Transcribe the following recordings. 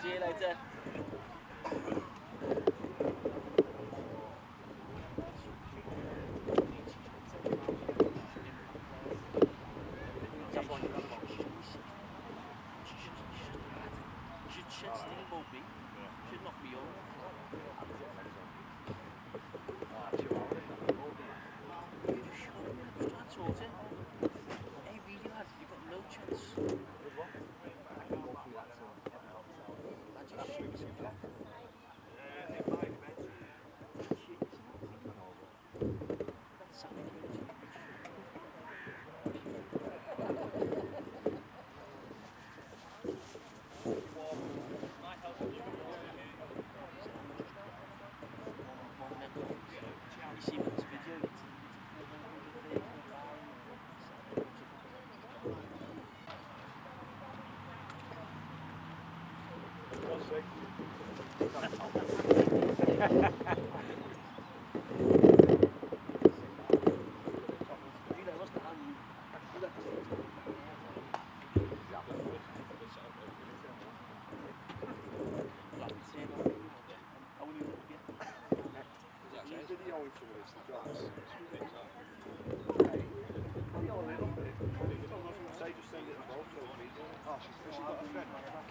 See you later. Should knock me over. Hey, really lads, you've got no chance.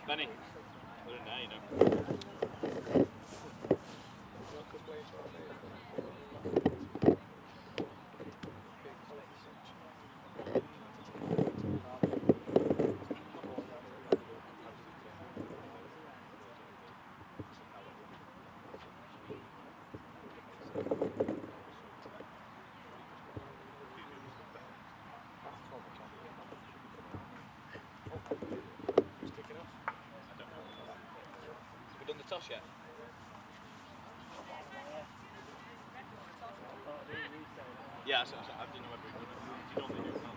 Benny, put it now, you know. Toss yet? Yeah, so I didn't know whether we would. You normally do it now.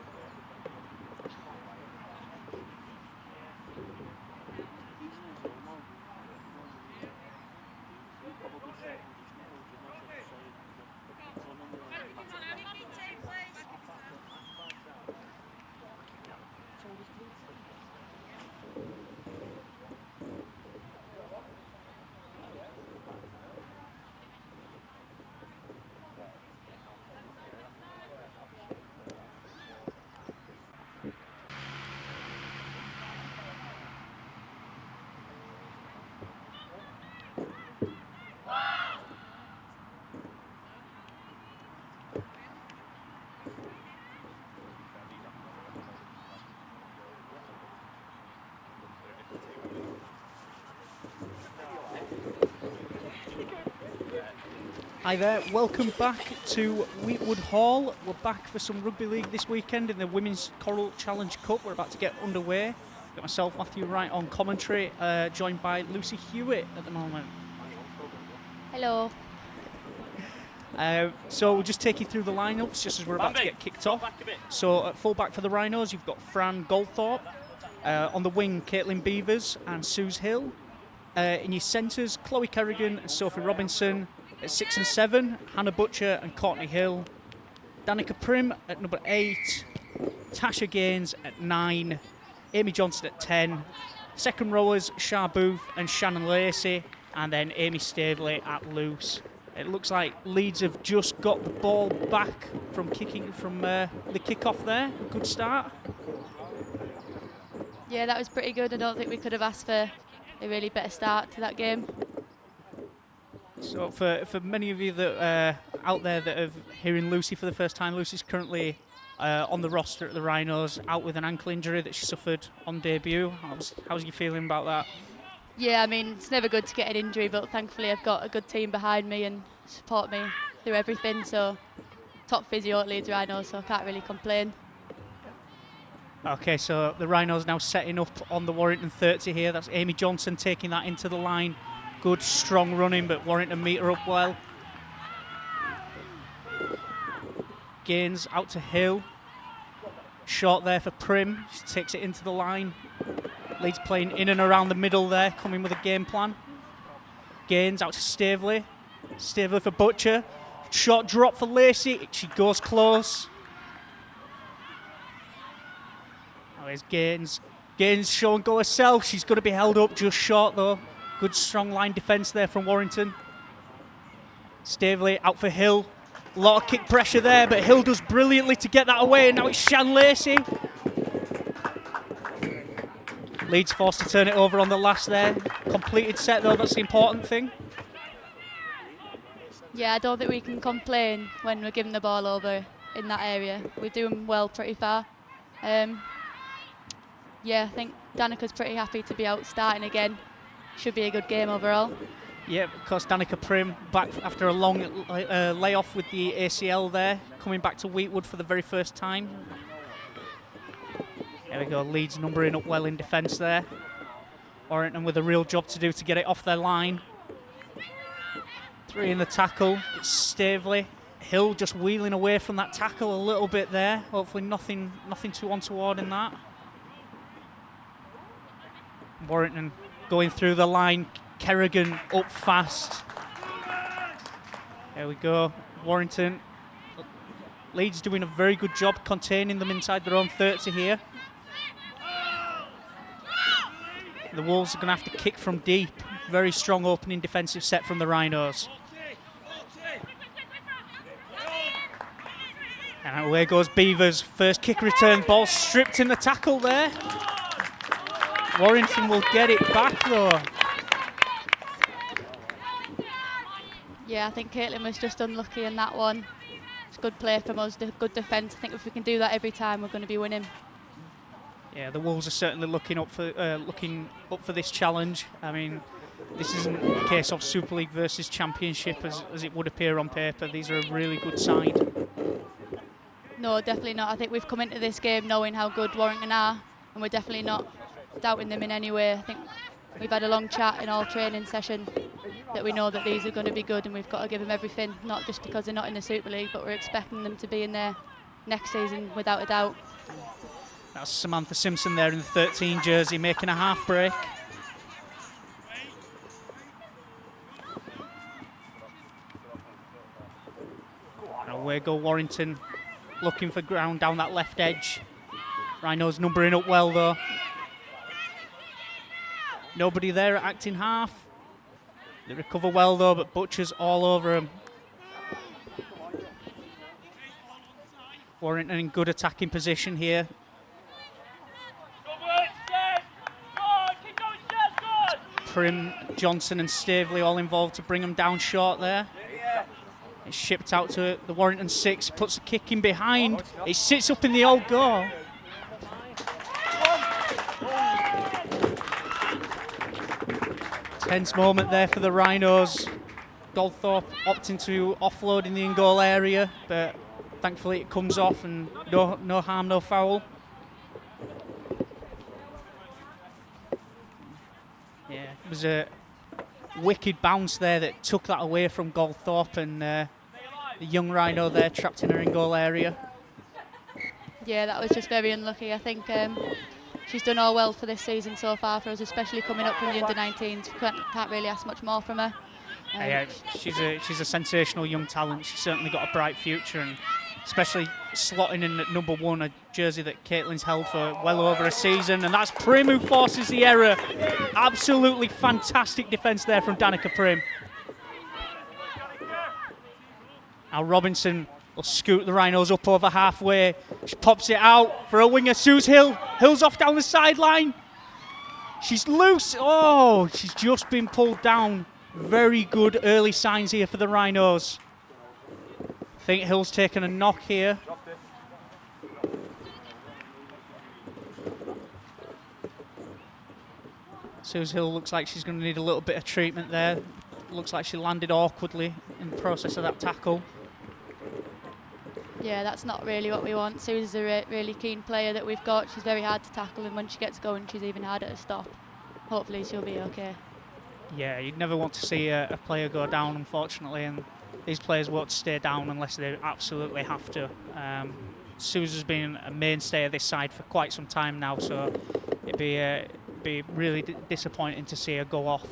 Hi there, welcome back to Wheatwood Hall. We're back for some rugby league this weekend in the Women's Coral Challenge Cup. We're about to get underway. Got myself, Matthew Wright, on commentary, joined by Lucy Hewitt at the moment. Hello. So we'll just take you through the lineups just as we're about to get kicked off. So at full back for the Rhinos, you've got Fran Goldthorpe. On the wing, Caitlin Beavers and Suze Hill. In your centres, Chloe Kerrigan and Sophie Robinson. At 6 and 7, Hannah Butcher and Courtney Hill. Danica Prim at number 8. Tasha Gaines at 9. Amy Johnson at 10. Second rowers, Shah Booth and Shannon Lacey. And then Amy Staveley at loose. It looks like Leeds have just got the ball back from kicking from the kick-off there. A good start. Yeah, that was pretty good. I don't think we could have asked for a really better start to that game. So for many of you that out there that are hearing Lucy for the first time, Lucy's currently on the roster at the Rhinos, out with an ankle injury that she suffered on debut. How's you feeling about that? Yeah, I mean, it's never good to get an injury, but thankfully I've got a good team behind me and support me through everything. So top physio at Leeds Rhinos, so I can't really complain. Okay, so the Rhinos now setting up on the Warrington 30 here. That's Amy Johnson taking that into the line. Good, strong running, but Warrington meet her up well. Gaines out to Hill. Short there for Prim. She takes it into the line. Leeds playing in and around the middle there, coming with a game plan. Gaines out to Staveley. Staveley for Butcher. Short drop for Lacey. She goes close. Now here's Gaines. Gaines show and go herself. She's going to be held up just short though. Good strong line defence there from Warrington. Staveley out for Hill. A lot of kick pressure there, but Hill does brilliantly to get that away. And now it's Shan Lacey. Leeds forced to turn it over on the last there. Completed set though, that's the important thing. Yeah, I don't think we can complain when we're giving the ball over in that area. We're doing well pretty far. Yeah, I think Danica's pretty happy to be out starting again. Should be a good game overall. Yeah, of course, Danica Prim back after a long layoff with the ACL there, coming back to Wheatwood for the very first time. There we go, Leeds numbering up well in defence there. Warrington with a real job to do to get it off their line. 3 in the tackle, it's Staveley. Hill just wheeling away from that tackle a little bit there. Hopefully nothing too untoward in that. Warrington going through the line. Kerrigan up fast. There we go. Warrington. Leeds doing a very good job containing them inside their own 30 here. The Wolves are going to have to kick from deep. Very strong opening defensive set from the Rhinos. And away goes Beavers. First kick return. Ball stripped in the tackle there. Warrington will get it back though. Yeah, I think Caitlin was just unlucky in that one. It's good play from us, good defence. I think if we can do that every time, we're going to be winning. Yeah, the Wolves are certainly looking up for this challenge. I mean, this isn't a case of Super League versus Championship as it would appear on paper. These are a really good side. No, definitely not. I think we've come into this game knowing how good Warrington are, and we're definitely not doubting them in any way. I think we've had a long chat in all training session that we know that these are going to be good and we've got to give them everything, not just because they're not in the Super League, but we're expecting them to be in there next season without a doubt. That's Samantha Simpson there in the 13 jersey making a half break. And away go Warrington, looking for ground down that left edge. Rhinos numbering up well though. Nobody there at acting half. They recover well though, but Butcher's all over them. Warrington in good attacking position here. Prim, Johnson and Staveley all involved to bring them down short there. It's shipped out to the Warrington 6, puts the kick in behind. It sits up in the old goal. Tense moment there for the Rhinos. Goldthorpe opting to offload in the in-goal area, but thankfully it comes off and no harm, no foul. Yeah, it was a wicked bounce there that took that away from Goldthorpe, and the young Rhino there trapped in her in-goal area. Yeah, that was just very unlucky. I think she's done all well for this season so far for us, especially coming up from the under-19s. Can't really ask much more from her. Yeah, she's a sensational young talent. She's certainly got a bright future, and especially slotting in at number 1, a jersey that Caitlin's held for well over a season, and that's Prim who forces the error. Absolutely fantastic defence there from Danica Prim. Now Robinson will scoot the Rhinos up over halfway. She pops it out for a winger, Suze Hill. Hill's off down the sideline. She's loose. Oh, she's just been pulled down. Very good early signs here for the Rhinos. I think Hill's taken a knock here. Suze Hill looks like she's going to need a little bit of treatment there. Looks like she landed awkwardly in the process of that tackle. Yeah, that's not really what we want. Suze is a really keen player that we've got. She's very hard to tackle, and when she gets going, she's even harder to stop. Hopefully she'll be okay. Yeah, you'd never want to see a player go down, unfortunately, and these players won't stay down unless they absolutely have to. Suze has been a mainstay of this side for quite some time now, so it'd be really disappointing to see her go off.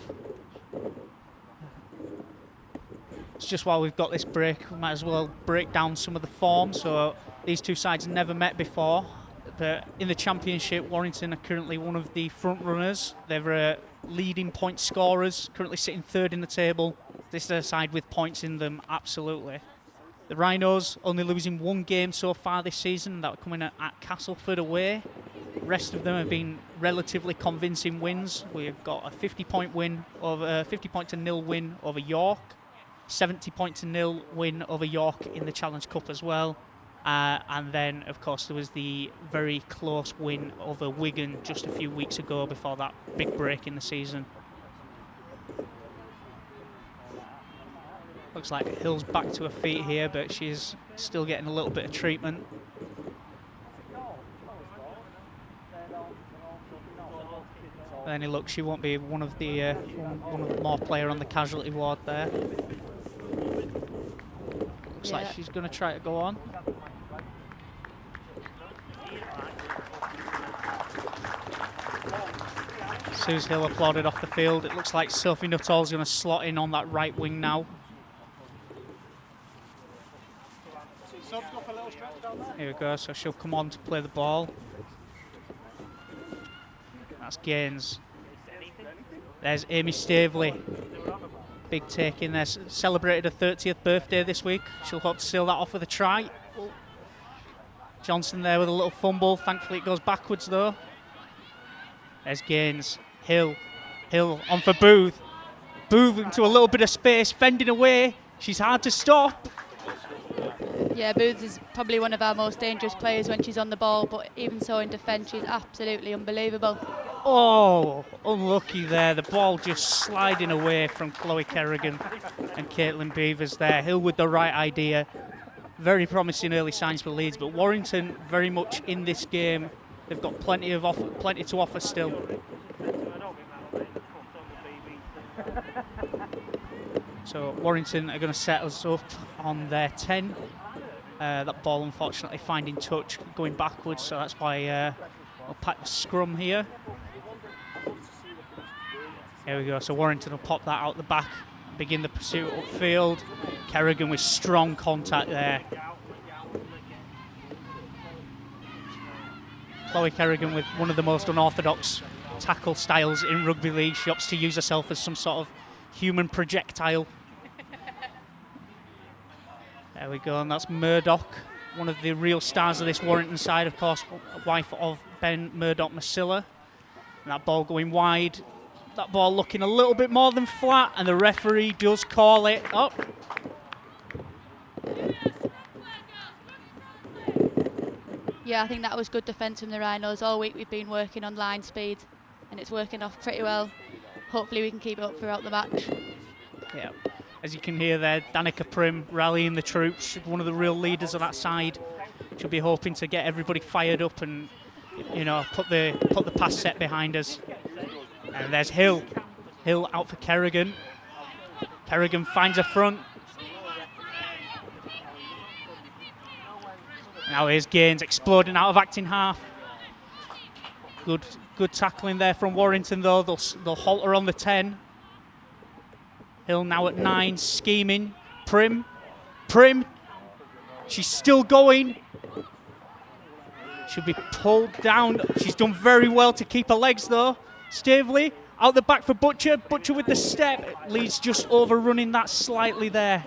It's just while we've got this break, we might as well break down some of the form. So these two sides never met before, but in the championship, Warrington are currently one of the front runners. They're leading point scorers, currently sitting 3rd in the table. This is a side with points in them, absolutely. The Rhinos only losing 1 game so far this season, that coming at Castleford away. The rest of them have been relatively convincing wins. We've got a 50-point win over 50-0 win over York, 70-0 win over York in the Challenge Cup as well. And then, of course, there was the very close win over Wigan just a few weeks ago before that big break in the season. Looks like Hill's back to her feet here, but she's still getting a little bit of treatment. Any look, she won't be one of the more player on the casualty ward there. Looks like she's going to try to go on. Suze Hill applauded off the field. It looks like Sophie Nuttall's going to slot in on that right wing now. Here we go, so she'll come on to play the ball. That's Gaines. There's Amy Staveley. Big take in there. Celebrated her 30th birthday this week. She'll hope to seal that off with a try. Johnson there with a little fumble. Thankfully it goes backwards though. There's Gaines. Hill on for Booth. Booth into a little bit of space, fending away. She's hard to stop. Yeah, Booth is probably one of our most dangerous players when she's on the ball, but even so in defence, she's absolutely unbelievable. Oh, unlucky there. The ball just sliding away from Chloe Kerrigan and Caitlin Beavers there. Hill with the right idea. Very promising early signs for Leeds, but Warrington very much in this game. They've got plenty to offer still. So Warrington are going to set us up on their 10. That ball unfortunately finding touch, going backwards, so that's why we'll pack the scrum here. Here we go, so Warrington will pop that out the back, begin the pursuit upfield. Kerrigan with strong contact there. Chloe Kerrigan with one of the most unorthodox tackle styles in rugby league. She opts to use herself as some sort of human projectile. There we go, and that's Murdoch, one of the real stars of this Warrington side, of course, wife of Ben Murdoch-Masilla. And that ball going wide, that ball looking a little bit more than flat, and the referee does call it up. Yeah, I think that was good defence from the Rhinos. All week we've been working on line speed, and it's working off pretty well. Hopefully we can keep it up throughout the match. Yeah. As you can hear there, Danica Prim rallying the troops. She's one of the real leaders of that side. She'll be hoping to get everybody fired up and, you know, put the pass set behind us. And there's Hill. Hill out for Kerrigan. Kerrigan finds a front. Now here's Gaines exploding out of acting half. Good tackling there from Warrington though. They'll halt her on the 10. Hill now at 9, scheming. Prim. She's still going. Should be pulled down. She's done very well to keep her legs though. Stavely out the back for Butcher. Butcher with the step. Leeds just overrunning that slightly there.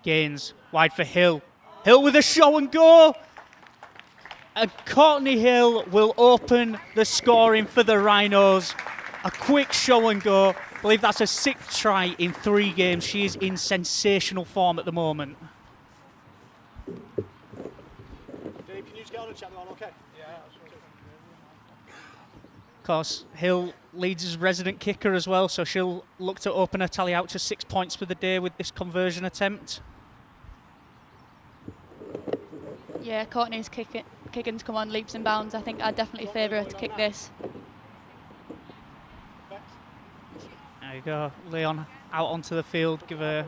Gaines wide for Hill. Hill with a show and go. And Courtney Hill will open the scoring for the Rhinos. A quick show and go. I believe that's her 6th try in 3 games. She is in sensational form at the moment. Dave, can you just get on and check that one, okay? Yeah. Of course, Hill leads as resident kicker as well, so she'll look to open her tally out to 6 points for the day with this conversion attempt. Yeah, Courtney's kicking to come on leaps and bounds. I think I'd definitely favour her to kick this. There you go, Leon out onto the field, give her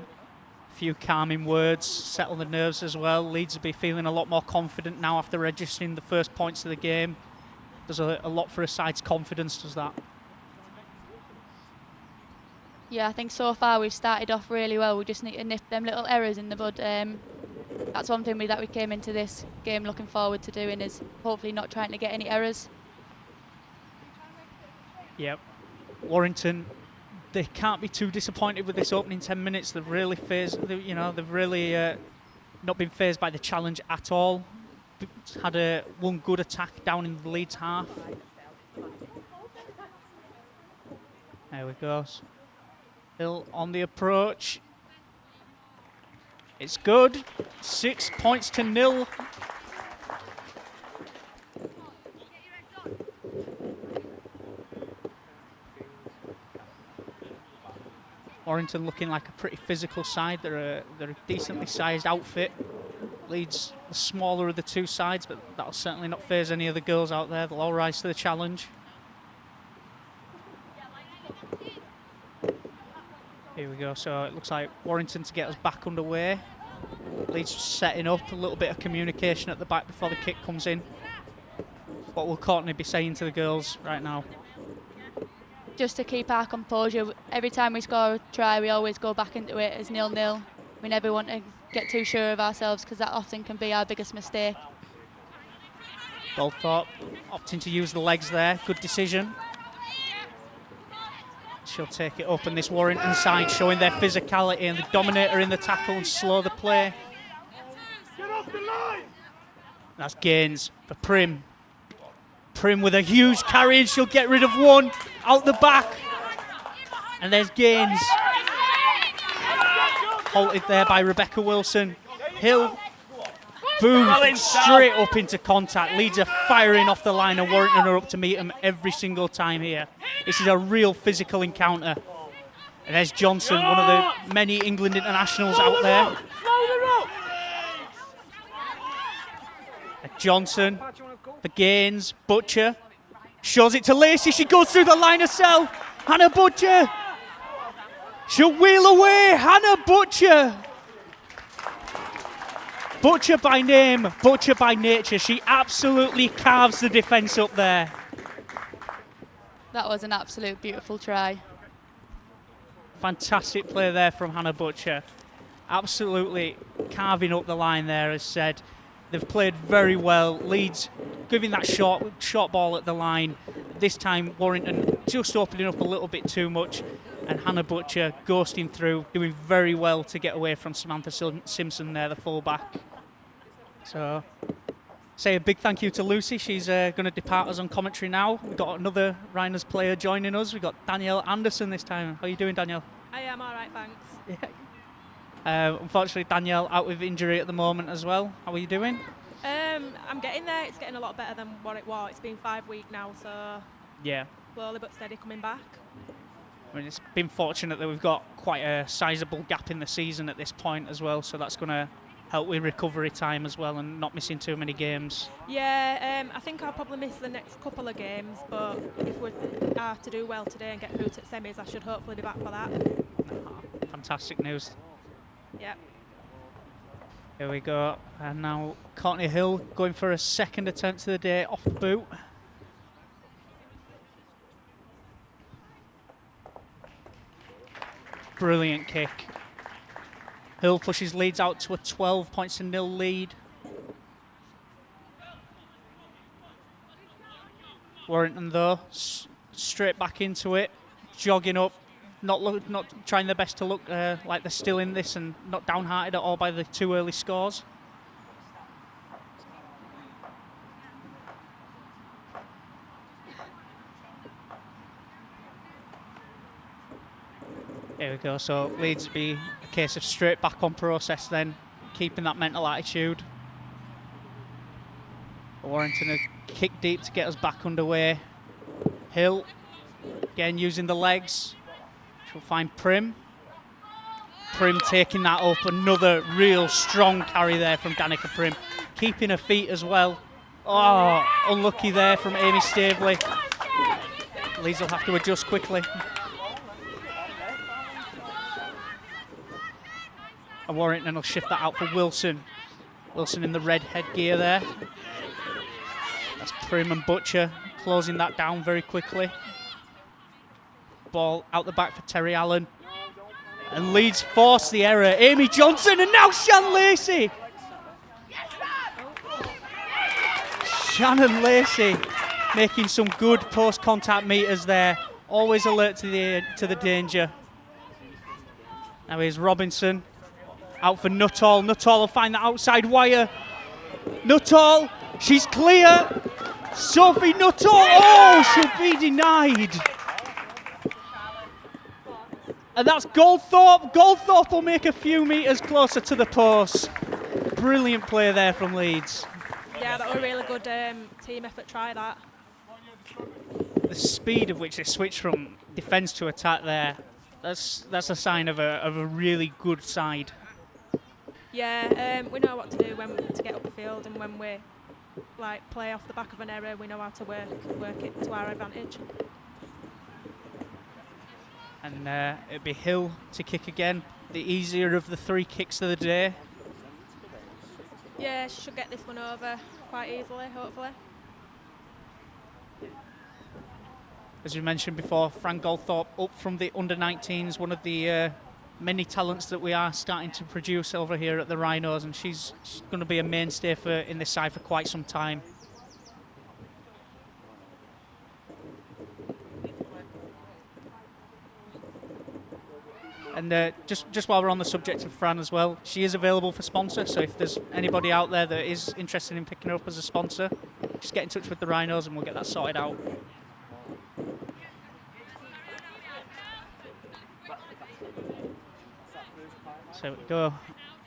a few calming words, settle the nerves as well. Leeds will be feeling a lot more confident now after registering the first points of the game. Does a lot for a side's confidence, does that? Yeah, I think so far we've started off really well. We just need to nip them little errors in the bud. That's one thing that we came into this game looking forward to doing, is hopefully not trying to get any errors. Yep. Warrington, they can't be too disappointed with this opening 10 minutes. They've really they've really not been fazed by the challenge at all. Had one good attack down in the Leeds half. There we go. Hill on the approach. It's good. 6 points to 0. Warrington looking like a pretty physical side. They're a decently sized outfit. Leeds the smaller of the two sides, but that'll certainly not faze any of the girls out there. They'll all rise to the challenge. Here we go. So it looks like Warrington to get us back underway. Leeds setting up a little bit of communication at the back before the kick comes in. What will Courtney be saying to the girls right now? Just to keep our composure. Every time we score a try, we always go back into it as 0-0. We never want to get too sure of ourselves, because that often can be our biggest mistake. Goldthorpe opting to use the legs there. Good decision. She'll take it up, and this Warrington side showing their physicality and the dominator in the tackle and slow the play. Get off the line! That's Gaines for Prim. Prim with a huge carry, and she'll get rid of one out the back. And there's Gaines. Halted there by Rebecca Wilson. Hill, boom, straight up into contact. Leeds are firing off the line, and Warrington are up to meet them every single time here. This is a real physical encounter. And there's Johnson, one of the many England internationals out there. Johnson for Gaines. Butcher shows it to Lacey. She goes through the line herself. Hannah Butcher. She'll wheel away. Hannah Butcher. Butcher by name, Butcher by nature. She absolutely carves the defence up there. That was an absolute beautiful try. Fantastic play there from Hannah Butcher. Absolutely carving up the line there, as said. They've played very well. Leeds giving that short ball at the line. This time Warrington just opening up a little bit too much, and Hannah Butcher ghosting through, doing very well to get away from Samantha Simpson there, the full-back. So, say a big thank you to Lucy. She's going to depart us on commentary now. We've got another Rhinos player joining us. We've got Danielle Anderson this time. How are you doing, Danielle? I am all right, thanks. Yeah. Unfortunately, Danielle out with injury at the moment as well. How are you doing? I'm getting there. It's getting a lot better than what it was. It's been 5 weeks now, so Yeah. slowly but steady coming back. I mean, it's been fortunate that we've got quite a sizable gap in the season at this point as well, so that's going to help with recovery time as well and not missing too many games. Yeah, I think I'll probably miss the next couple of games, but if we are to do well today and get through to semis, I should hopefully be back for that. Fantastic news. Yeah. Here we go. And now Courtney Hill going for a second attempt of the day off the boot. Brilliant kick. Hill pushes Leeds out to a 12-0 lead. Warrington though, straight back into it, jogging up, not trying their best to look like they're still in this and not downhearted at all by the 2 early scores. Here we go, so Leeds be a case of straight back on process then, keeping that mental attitude. Warrington a kick deep to get us back underway. Hill, again using the legs. She'll find Prim. Prim taking that up, another real strong carry there from Danica Prim. Keeping her feet as well. Oh, unlucky there from Amy Staveley. Leeds will have to adjust quickly. And Warrington will shift that out for Wilson. Wilson in the red headgear there. That's Prim and Butcher closing that down very quickly. Ball out the back for Terry Allen. And Leeds force the error. Amy Johnson and now Shan Lacey. Shannon Lacey making some good post-contact meters there. Always alert to the danger. Now here's Robinson. Out for Nuttall. Nuttall will find the outside wire. Nuttall, she's clear. Sophie Nuttall, oh, she'll be denied. And that's Goldthorpe. Goldthorpe will make a few metres closer to the post. Brilliant play there from Leeds. Yeah, that was a really good team effort, try that. The speed of which they switched from defence to attack there, that's a sign of a really good side. Yeah, we know what to do to get up the field, and when we play off the back of an error, we know how to work it to our advantage. And it'd be Hill to kick again, the easier of the 3 kicks of the day. Yeah, she should get this one over quite easily, hopefully. As you mentioned before, Fran Goldthorpe up from the under-19s, one of the many talents that we are starting to produce over here at the Rhinos, and she's going to be a mainstay in this side for quite some time. And just while we're on the subject of Fran as well, she is available for sponsor, so if there's anybody out there that is interested in picking her up as a sponsor, just get in touch with the Rhinos and we'll get that sorted out. So we go.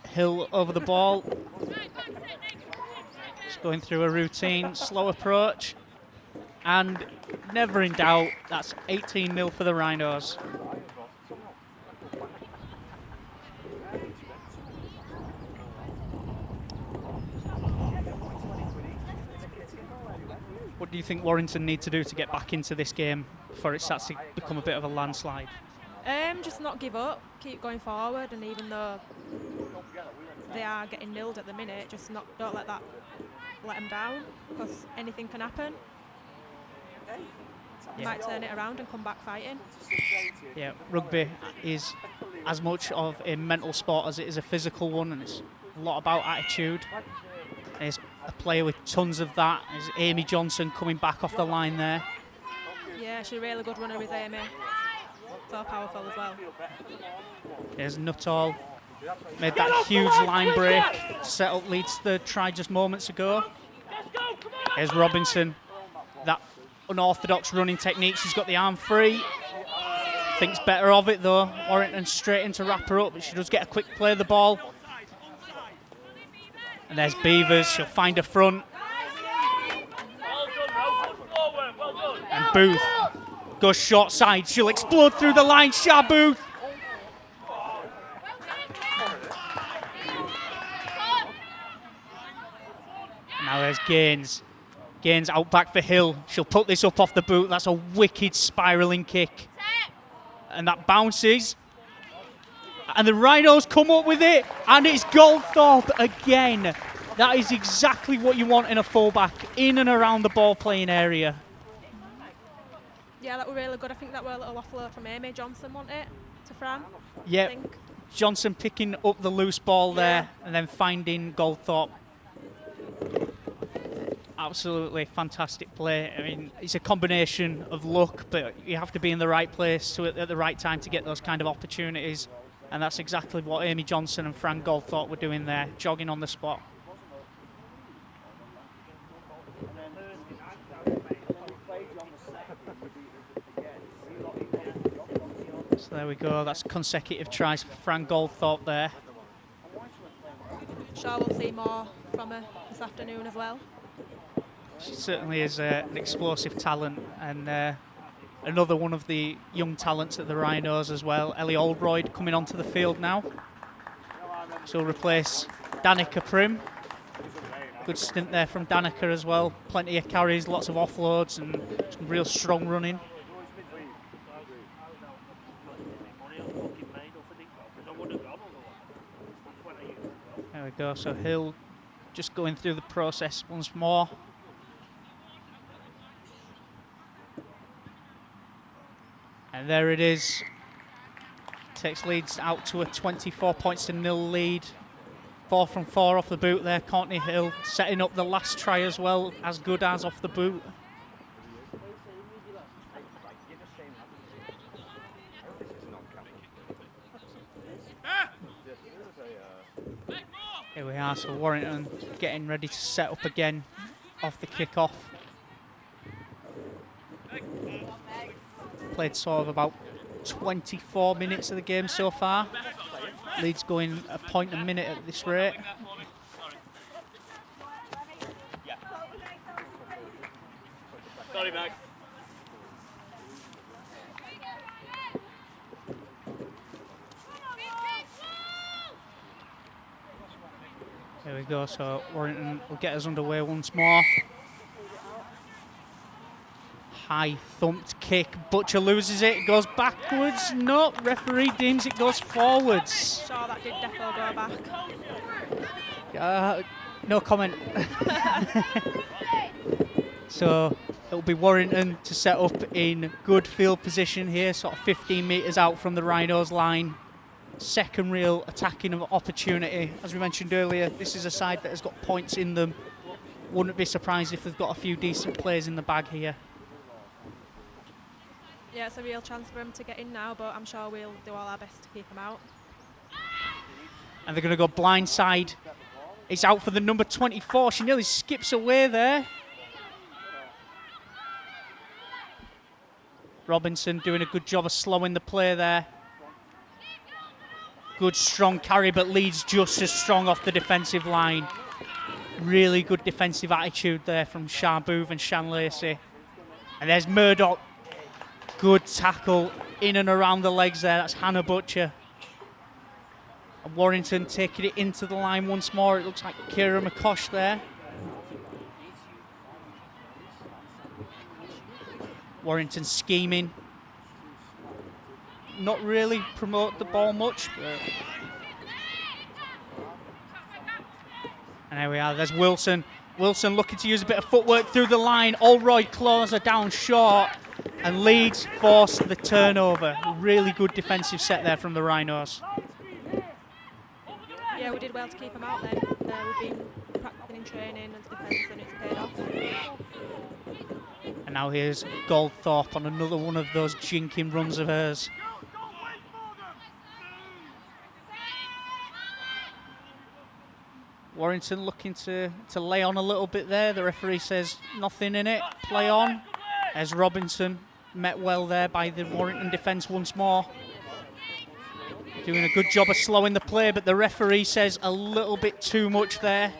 Hill over the ball. Just going through a routine, slow approach. And never in doubt, that's 18-0 for the Rhinos. What do you think Warrington need to do to get back into this game before it starts to become a bit of a landslide? Just not give up, keep going forward, and even though they are getting nilled at the minute, just don't let them down, because anything can happen. You might turn it around and come back fighting. Yeah, rugby is as much of a mental sport as it is a physical one, and it's a lot about attitude. There's a player with tons of that. There's Amy Johnson coming back off the line there. Yeah, she's a really good runner, is Amy. So powerful as well. There's Nuttall. Made that huge line break to set up Leeds third try just moments ago. There's Robinson. That unorthodox running technique. She's got the arm free. Thinks better of it though. Warrington straight in to wrap her up, but she does get a quick play of the ball. And there's Beavers. She'll find her front. And Booth goes short side. She'll explode through the line. Shah Booth. there's Gaines. Gaines out back for Hill. She'll put this up off the boot. That's a wicked spiralling kick. And that bounces. And the Rhinos come up with it. And it's Goldthorpe again. That is exactly what you want in a fullback, in and around the ball playing area. Yeah, that were really good. I think that were a little offload from Amy Johnson, wasn't it? To Fran. Yeah, Johnson picking up the loose ball there and then finding Goldthorpe. Absolutely fantastic play. I mean, it's a combination of luck, but you have to be in the right place at the right time to get those kind of opportunities. And that's exactly what Amy Johnson and Fran Goldthorpe were doing there, jogging on the spot. So there we go, that's consecutive tries for Fran Goldthorpe there. Sure we'll see more from her this afternoon as well. She certainly is an explosive talent, and another one of the young talents at the Rhinos as well. Ellie Oldroyd coming onto the field now. She'll replace Danica Prim. Good stint there from Danica as well. Plenty of carries, lots of offloads and some real strong running. There we go, so Hill just going through the process once more. And there it is. Takes Leeds out to a 24 points to 0 lead. 4 from 4 off the boot there. Courtney Hill setting up the last try as well, as good as off the boot. Here we are, so Warrington getting ready to set up again off the kick-off. Played sort of about 24 minutes of the game so far. Leeds going a point a minute at this rate. Sorry, Mac. There we go, so Warrington will get us underway once more. High thumped kick, Butcher loses it, goes backwards, no, referee deems it goes forwards. Sure, that did definitely go back. No comment. So it'll be Warrington to set up in good field position here, sort of 15 metres out from the Rhinos line. Second real attacking opportunity. As we mentioned earlier, this is a side that has got points in them. Wouldn't be surprised if they've got a few decent players in the bag here. Yeah, it's a real chance for him to get in now, but I'm sure we'll do all our best to keep him out. And they're going to go blindside. It's out for the number 24. She nearly skips away there. Robinson doing a good job of slowing the play there. Good strong carry, but Leeds just as strong off the defensive line. Really good defensive attitude there from Sharboov and Shan Lacey. And there's Murdoch. Good tackle in and around the legs there. That's Hannah Butcher. And Warrington taking it into the line once more. It looks like Kira McCosh there. Warrington scheming. Not really promote the ball much. But and there we are. There's Wilson. Wilson looking to use a bit of footwork through the line. Oldroyd claws her down short. And Leeds force the turnover. Really good defensive set there from the Rhinos. Yeah, we did well to keep him out then. We've been practicing in training and defence and it's paid off. And now here's Goldthorpe on another one of those jinking runs of hers. Warrington looking to lay on a little bit there. The referee says nothing in it, play on. As Robinson met well there by the Warrington defence once more. Doing a good job of slowing the play, but the referee says a little bit too much there.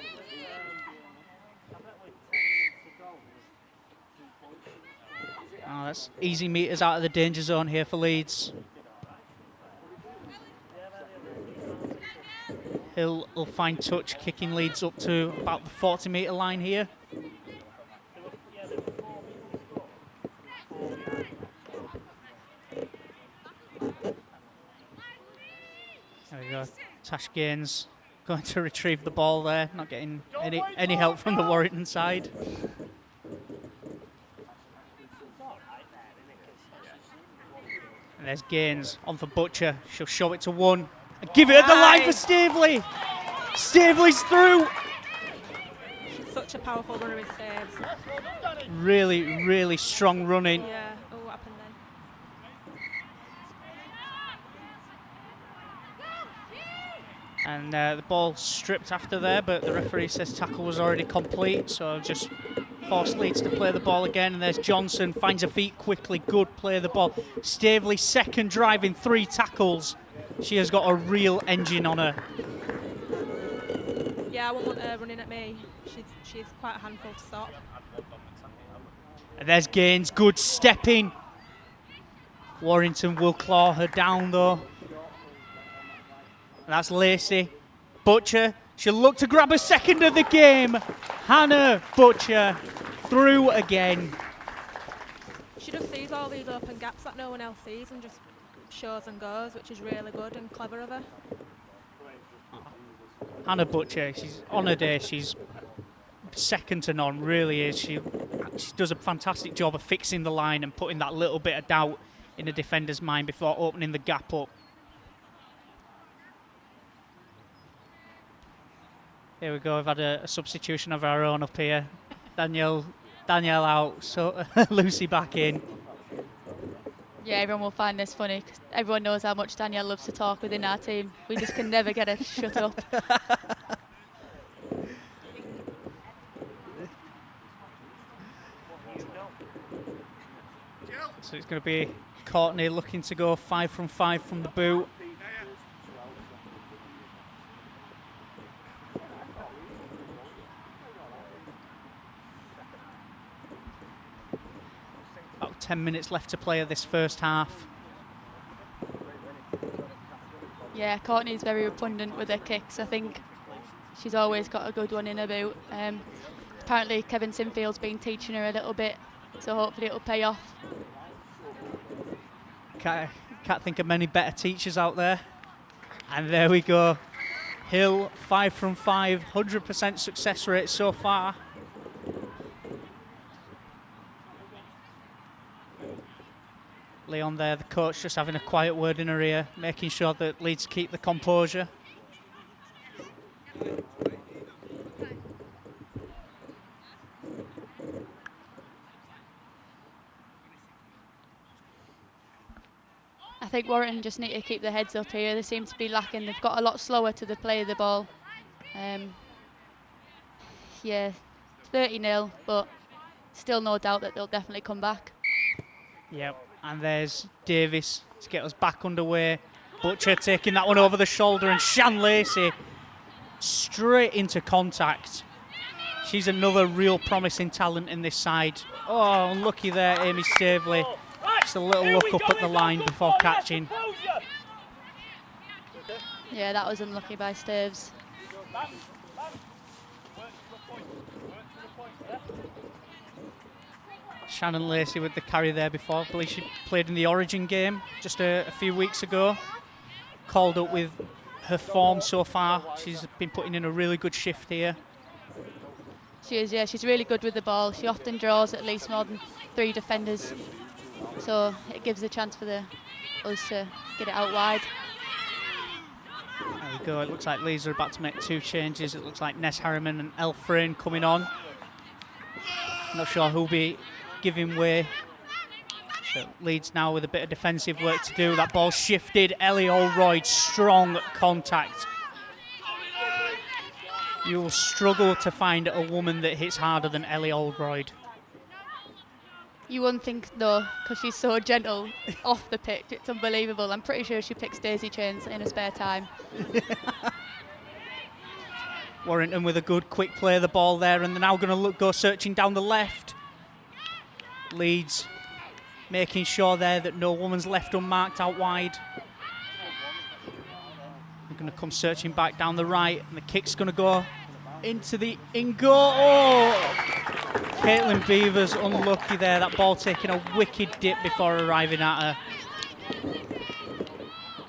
Oh, that's easy metres out of the danger zone here for Leeds. Hill will find touch, kicking Leeds up to about the 40-metre line here. There we go. Tash Gaines going to retrieve the ball there, not getting any help from the Warrington side. And there's Gaines on for Butcher. She'll show it to one. And give it at the line for Staveley. Staveley's through. She's such a powerful runner with saves. Really, really strong running. Yeah. Oh, what happened then? And the ball stripped after there, but the referee says tackle was already complete, so just forced Leeds to play the ball again. And there's Johnson, finds her feet quickly, good play of the ball. Staveley, second drive in 3 tackles. She has got a real engine on her. Yeah, I wouldn't want her running at me. She's quite a handful to stop. And there's Gaines, good stepping. Warrington will claw her down though. And that's Lacey. Butcher, she'll look to grab a second of the game. Hannah Butcher through again. She just sees all these open gaps that no one else sees and just shows and goes, which is really good and clever of her. Hannah Butcher, she's on her day, she's second to none, really is. She does a fantastic job of fixing the line and putting that little bit of doubt in the defender's mind before opening the gap up. Here we go, we've had a substitution of our own up here. Danielle out, so Lucy back in. Yeah, everyone will find this funny because everyone knows how much Danielle loves to talk within our team. We just can never get her to shut up. So it's going to be Courtney looking to go 5 from 5 from the boot. About 10 minutes left to play of this first half. Yeah, Courtney's very abundant with her kicks. I think she's always got a good one in her boot. Apparently Kevin Sinfield's been teaching her a little bit, so hopefully it'll pay off. Can't think of many better teachers out there. And there we go. Hill, 5 from 5, 100% success rate so far. Leon there, the coach, just having a quiet word in her ear, making sure that Leeds keep the composure. I think Warrington just need to keep their heads up here. They seem to be lacking. They've got a lot slower to the play of the ball. Yeah, 30-0, but still no doubt that they'll definitely come back. Yep, and there's Davis to get us back underway. Butcher taking that one over the shoulder, and Shan Lacey straight into contact. She's another real promising talent in this side. Oh, unlucky there, Amy Staveley. Just a little look up at the line before catching. Yeah, that was unlucky by Staves. Shannon Lacey with the carry there before. I believe she played in the Origin game just a few weeks ago. Called up with her form so far. She's been putting in a really good shift here. She is, yeah. She's really good with the ball. She often draws at least more than 3 defenders. So it gives a chance for us to get it out wide. There we go. It looks like Leeds are about to make 2 changes. It looks like Ness Harriman and Elle Frayne coming on. Not sure who'll be giving way. So Leeds now with a bit of defensive work to do. That ball shifted. Ellie Oldroyd, strong contact. You will struggle to find a woman that hits harder than Ellie Oldroyd. You wouldn't think, though, because she's so gentle off the pitch. It's unbelievable. I'm pretty sure she picks daisy chains in her spare time. Warrington with a good quick play of the ball there, and they're now going to go searching down the left. Leeds making sure there that no woman's left unmarked out wide. They're going to come searching back down the right, and the kick's going to go into the in-goal. Oh! Caitlin Beavers unlucky there. That ball taking a wicked dip before arriving at her.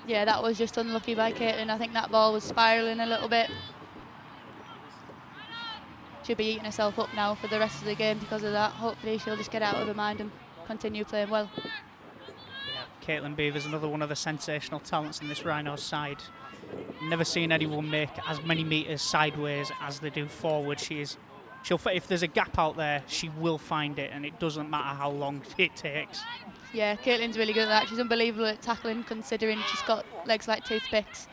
Yeah, that was just unlucky by Caitlin. I think that ball was spiralling a little bit. She'll be eating herself up now for the rest of the game because of that. Hopefully she'll just get out of her mind and continue playing well. Yeah, Caitlin Beaver's another one of the sensational talents in this Rhinos side. Never seen anyone make as many meters sideways as they do forward. If there's a gap out there, she will find it, and it doesn't matter how long it takes. Yeah, Caitlin's really good at that. She's unbelievable at tackling, considering she's got legs like toothpicks.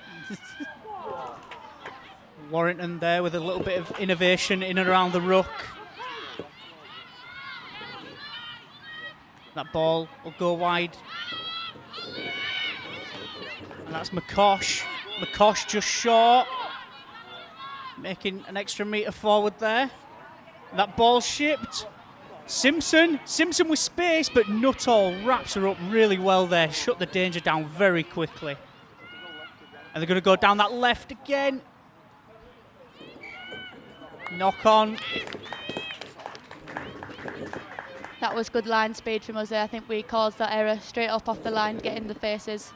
Warrington there with a little bit of innovation in and around the ruck. That ball will go wide. And that's McCosh. McCosh just short. Making an extra metre forward there. That ball shipped. Simpson with space, but Nuttall wraps her up really well there. Shut the danger down very quickly. And they're going to go down that left again. Knock on. That was good line speed from us there. I think we caused that error straight up off the line, getting the faces.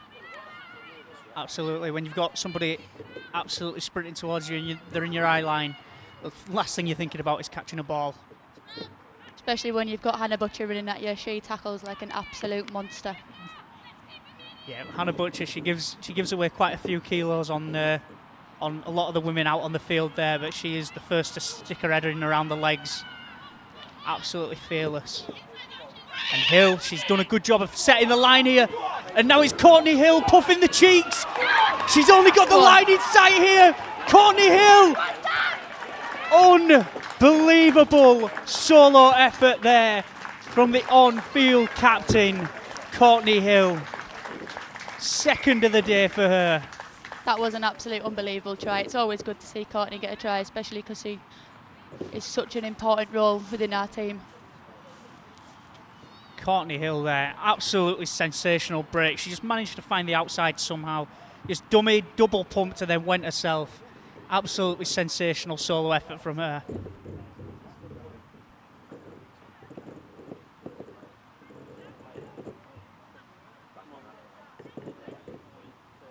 Absolutely. When you've got somebody absolutely sprinting towards you and they're in your eye line, the last thing you're thinking about is catching a ball. Especially when you've got Hannah Butcher running at you. She tackles like an absolute monster. Yeah, Hannah Butcher, she gives away quite a few kilos on a lot of the women out on the field there, but she is the first to stick her head in around the legs. Absolutely fearless. And Hill, she's done a good job of setting the line here. And now it's Courtney Hill puffing the cheeks. She's only got the line in sight here. Courtney Hill. Unbelievable solo effort there from the on-field captain, Courtney Hill. Second of the day for her. That was an absolute unbelievable try. It's always good to see Courtney get a try, especially because she is such an important role within our team. Courtney Hill there, absolutely sensational break. She just managed to find the outside somehow. Just dummy, double pumped and then went herself. Absolutely sensational solo effort from her.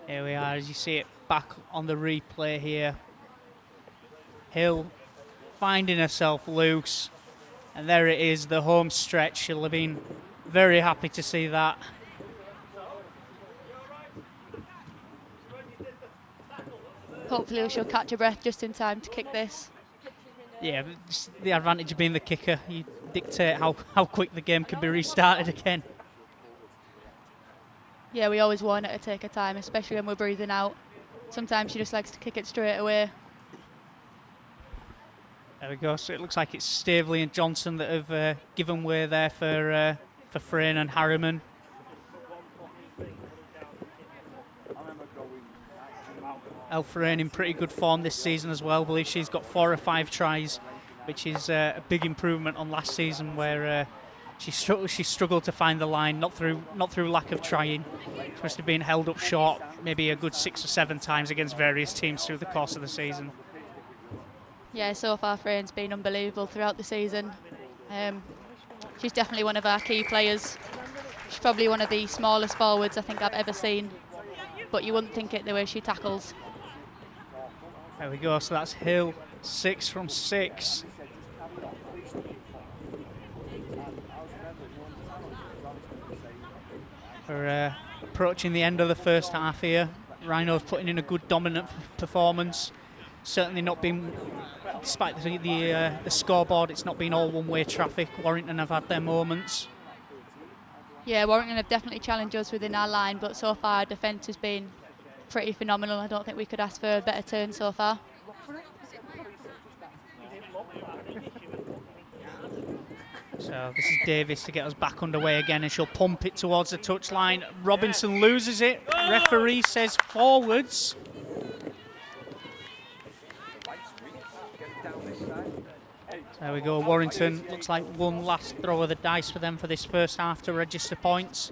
Here we are, as you see it back on the replay here. Hill finding herself loose. And there it is, the home stretch. She'll have been very happy to see that. Hopefully she'll catch her breath just in time to kick this. Yeah, the advantage of being the kicker, you dictate how quick the game can be restarted again. Yeah, we always want her to take her time, especially when we're breathing out. Sometimes she just likes to kick it straight away. There we go. So it looks like it's Staveley and Johnson that have given way there for Frayne and Harriman. Elle Frayne in pretty good form this season as well. I believe she's got 4 or 5 tries, which is a big improvement on last season where she struggled to find the line, not through lack of trying. She must have been held up short maybe a good 6 or 7 times against various teams through the course of the season. Yeah, so far Frayne's been unbelievable throughout the season. She's definitely one of our key players. She's probably one of the smallest forwards I think I've ever seen, but you wouldn't think it the way she tackles. There we go, so that's Hill, 6 from 6. We're approaching the end of the first half here. Rhinos putting in a good dominant performance. Certainly not been, despite the scoreboard, it's not been all one-way traffic. Warrington have had their moments. Yeah, Warrington have definitely challenged us within our line, but so far our defence has been pretty phenomenal. I don't think we could ask for a better turn so far. So this is Davis to get us back underway again, and she'll pump it towards the touchline. Robinson loses it. Referee says forwards. There we go, Warrington. Looks like one last throw of the dice for them for this first half to register points.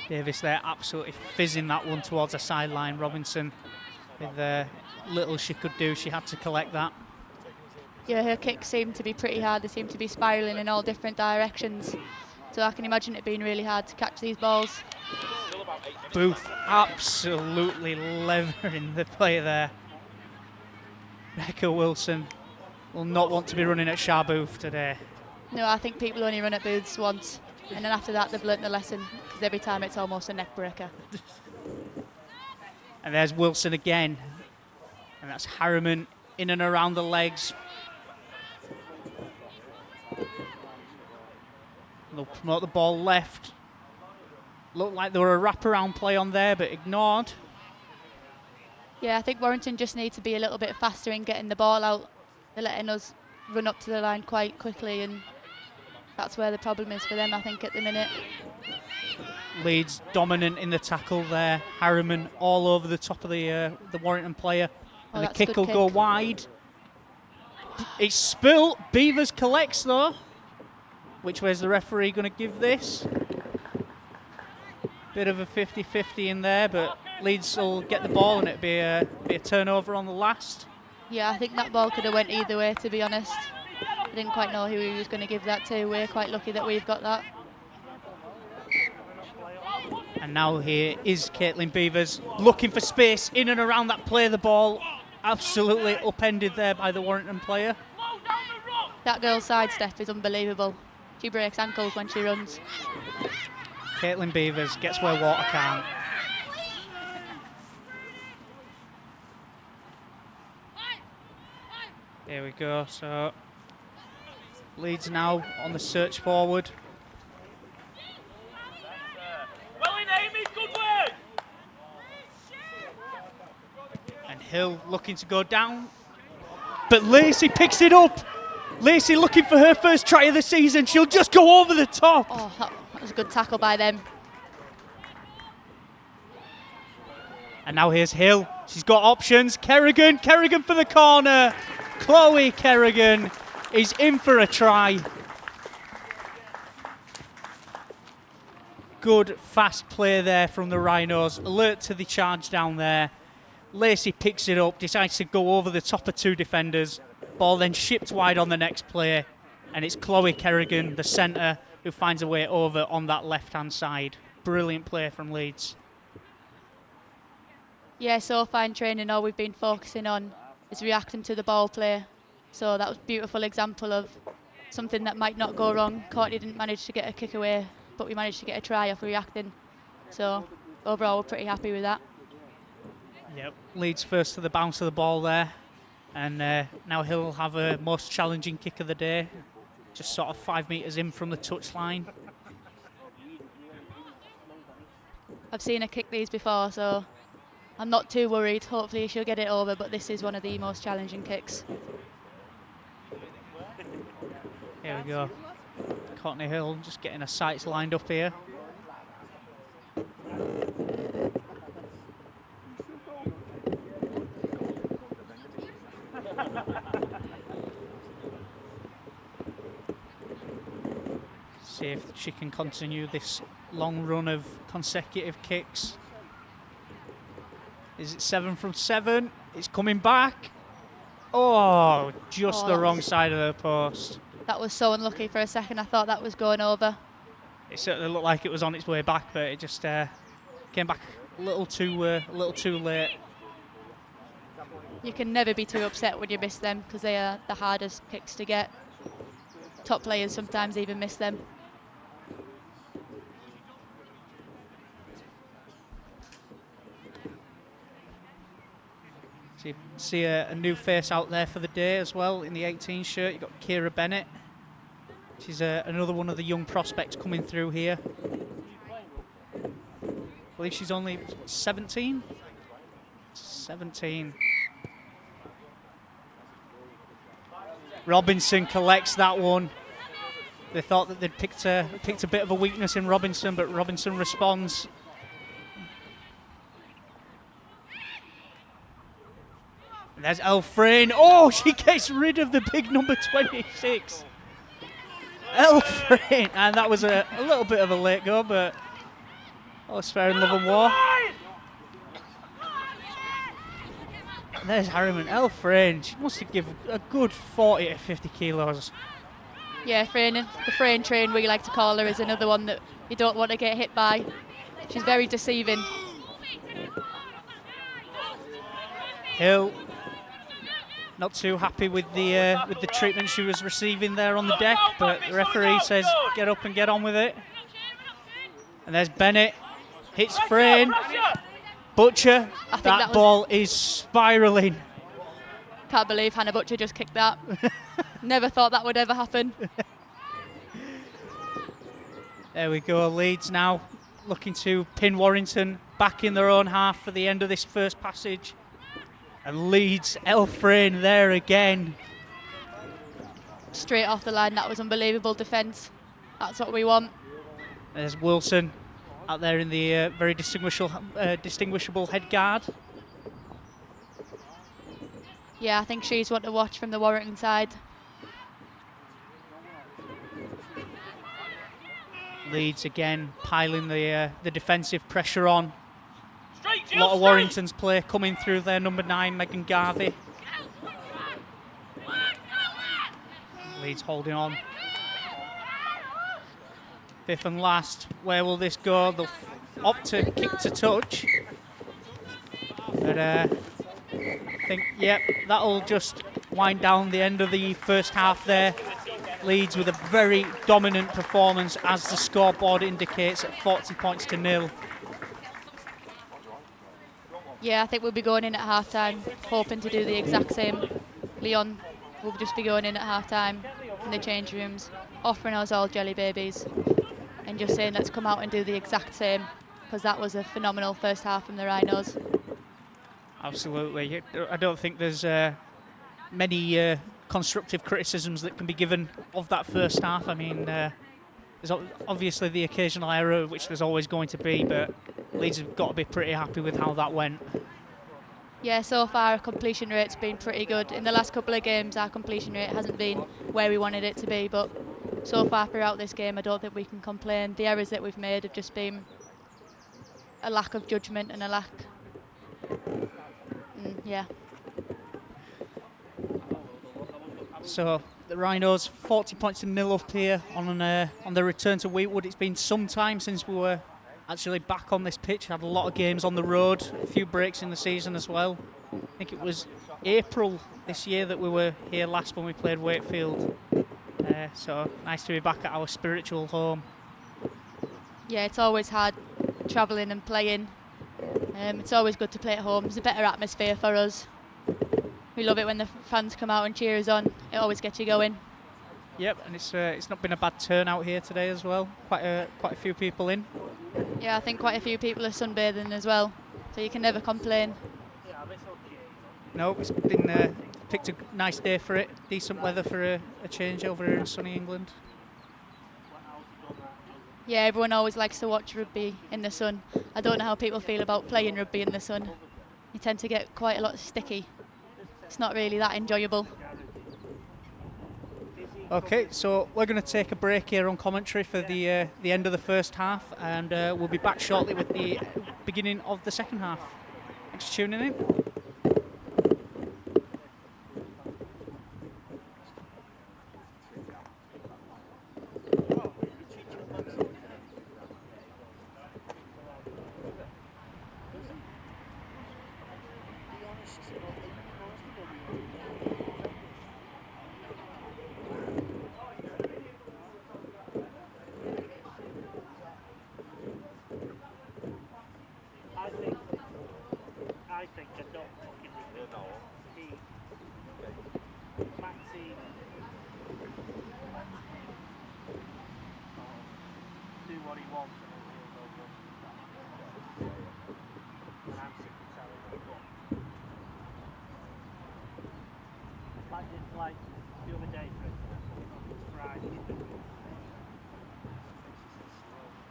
Davis there absolutely fizzing that one towards the sideline. Robinson, with little she could do, she had to collect that. Yeah, her kicks seem to be pretty hard. They seem to be spiralling in all different directions. So I can imagine it being really hard to catch these balls. Booth absolutely levering the play there. Becca Wilson will not want to be running at Booth today. No, I think people only run at booths once, and then after that they've learnt the lesson, because every time it's almost a neck breaker. And there's Wilson again. And that's Harriman in and around the legs. They'll promote the ball left. Looked like there were a wraparound play on there, but ignored. Yeah, I think Warrington just need to be a little bit faster in getting the ball out. They're letting us run up to the line quite quickly, and that's where the problem is for them, I think, at the minute. Leeds dominant in the tackle there. Harriman all over the top of the Warrington player. Oh, And the that's a kick good will go kick. wide. It's spilt. Beavers collects though. Which way is the referee going to give this? Bit of a 50-50 in there, but Leeds will get the ball and it'll be a turnover on the last. Yeah, I think that ball could have went either way, to be honest. I didn't quite know who he was going to give that to. We're quite lucky that we've got that. And now here is Caitlin Beavers looking for space in and around that play. The ball absolutely upended there by the Warrington player. That girl's sidestep is unbelievable. She breaks ankles when she runs. Caitlin Beavers gets where water can't. Here we go. So Leeds now on the search forward. Well in, Amy, good work! And Hill looking to go down. But Lacey picks it up. Lacey looking for her first try of the season. She'll just go over the top. Oh, that was a good tackle by them. And now here's Hill. She's got options. Kerrigan for the corner. Chloe Kerrigan is in for a try. Good fast play there from the Rhinos. Alert to the charge down there. Lacey picks it up, decides to go over the top of two defenders. Ball then shipped wide on the next play. And it's Chloe Kerrigan, the centre, who finds a way over on that left-hand side. Brilliant play from Leeds. Yeah, so far in training, all we've been focusing on is reacting to the ball play. So that was a beautiful example of something that might not go wrong. Courtney didn't manage to get a kick away, but we managed to get a try off reacting. So overall, we're pretty happy with that. Yep, Leeds first to the bounce of the ball there. And now he'll have a most challenging kick of the day. Just sort of 5 metres in from the touchline. I've seen her kick these before, so I'm not too worried. Hopefully she'll get it over, but this is one of the most challenging kicks. Here we go. Courtney Hill just getting her sights lined up here. See if she can continue this long run of consecutive kicks. Is it 7 from 7? It's coming back. Oh, just the wrong side of the post. That was so unlucky for a second. I thought that was going over. It certainly looked like it was on its way back, but it just came back a little too late. You can never be too upset when you miss them, because they are the hardest kicks to get. Top players sometimes even miss them. So you see a new face out there for the day as well in the 18 shirt. You've got Kira Bennett. She's another one of the young prospects coming through here. I believe she's only 17. 17. Robinson collects that one. They thought that they'd picked a bit of a weakness in Robinson, but Robinson responds. And there's Elfrain. Oh, she gets rid of the big number 26. Elfrain. And that was a little bit of a late go, but all fair in love and war. There's Harriman. Elfrain. She must have given a good 40 to 50 kilos. Yeah, the Frayne train, we like to call her, is another one that you don't want to get hit by. She's very deceiving. Hill not too happy with the treatment she was receiving there on the deck, but the referee says get up and get on with it. And there's Bennett, hits Frayne. Butcher, that ball is spiralling. Can't believe Hannah Butcher just kicked that. Never thought that would ever happen. There we go, Leeds now looking to pin Warrington back in their own half for the end of this first passage. And Leeds, Frayne there again. Straight off the line, that was unbelievable defence. That's what we want. There's Wilson out there in the very distinguishable head guard. Yeah, I think she's one to watch from the Warrington side. Leeds again piling the defensive pressure on. A lot of Warrington's play coming through there. Number 9, Megan Garvey. Leeds holding on. Fifth and last. Where will this go? They'll opt to kick to touch. But I think, yep, that'll just wind down the end of the first half there. Leeds with a very dominant performance, as the scoreboard indicates, at 40 points to 0. Yeah, I think we'll be going in at half-time, hoping to do the exact same. Leon will just be going in at half-time in the change rooms, offering us all jelly babies and just saying let's come out and do the exact same, because that was a phenomenal first half from the Rhinos. Absolutely. I don't think there's many constructive criticisms that can be given of that first half. I mean, there's obviously the occasional error, which there's always going to be, but Leeds have got to be pretty happy with how that went. Yeah, so far our completion rate's been pretty good. In the last couple of games our completion rate hasn't been where we wanted it to be, but so far throughout this game I don't think we can complain. The errors that we've made have just been a lack of judgment and a lack... yeah. So the Rhinos 40 points to 0 up here on the return to Wheatwood. It's been some time since we were actually back on this pitch. Had a lot of games on the road, a few breaks in the season as well. I think it was April this year that we were here last when we played Wakefield. So nice to be back at our spiritual home. Yeah, it's always hard travelling and playing. It's always good to play at home. It's a better atmosphere for us. We love it when the fans come out and cheer us on. It always gets you going. Yep, and it's not been a bad turnout here today as well. Quite a few people in. Yeah, I think quite a few people are sunbathing as well, so you can never complain. No, it's been picked a nice day for it. Decent weather for a change over here in sunny England. Yeah, everyone always likes to watch rugby in the sun. I don't know how people feel about playing rugby in the sun. You tend to get quite a lot sticky. It's not really that enjoyable. Okay, so we're going to take a break here on commentary for the end of the first half, and we'll be back shortly with the beginning of the second half. Thanks for tuning in. I think they're not fucking Maxine do what he wants and I'm sick of telling him like the other day, for example, it's Friday. I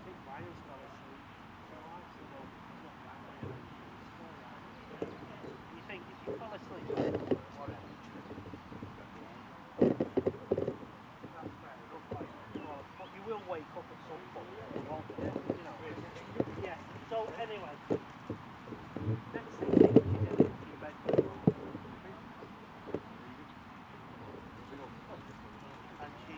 think Ryan's fell asleep. You think if you fall asleep, but you will wake up at some point, won't you? You know. Yeah. So anyway, next thing you do in bed, and she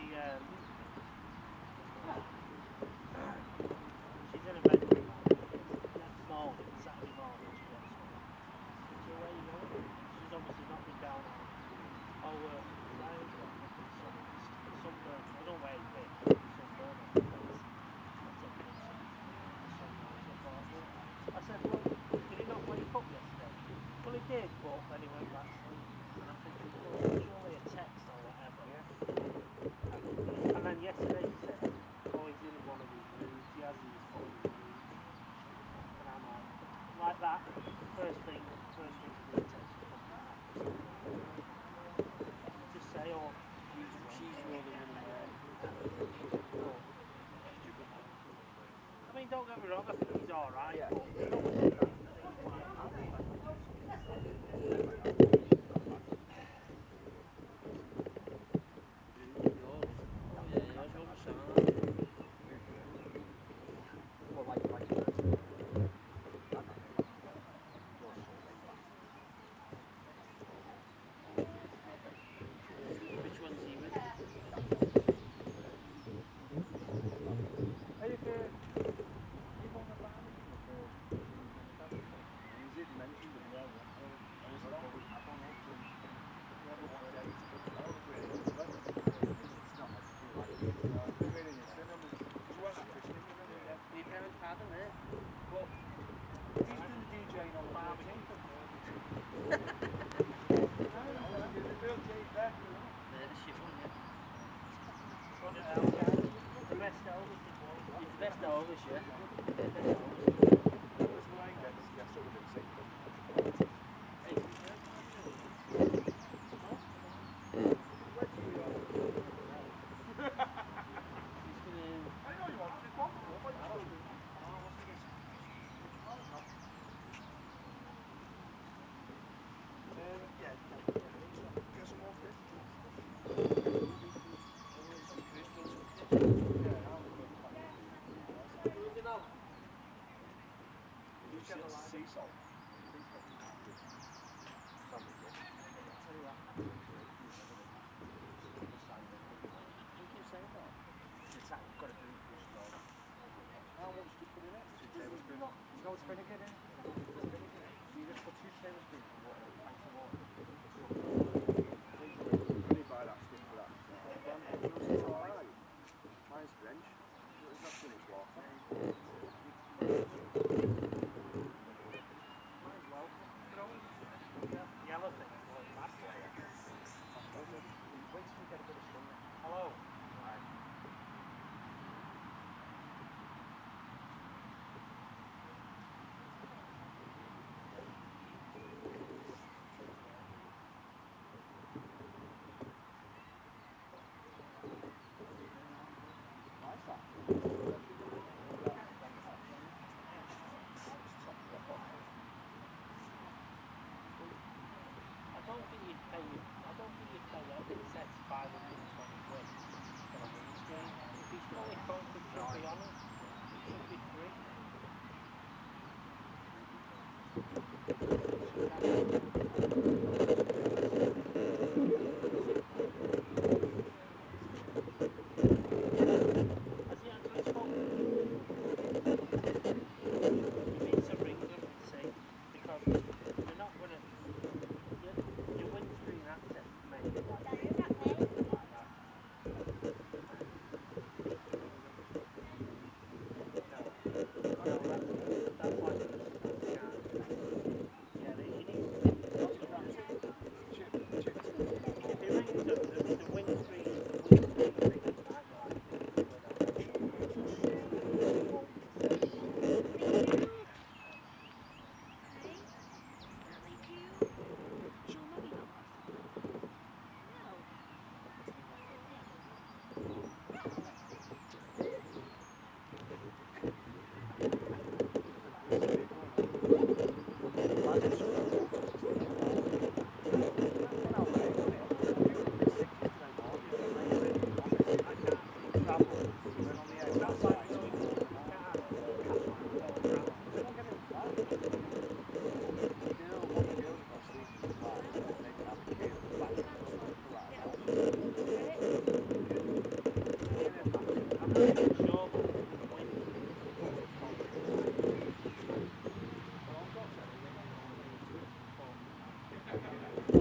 don't get me wrong, I think he's alright. Yeah. Which one's he with?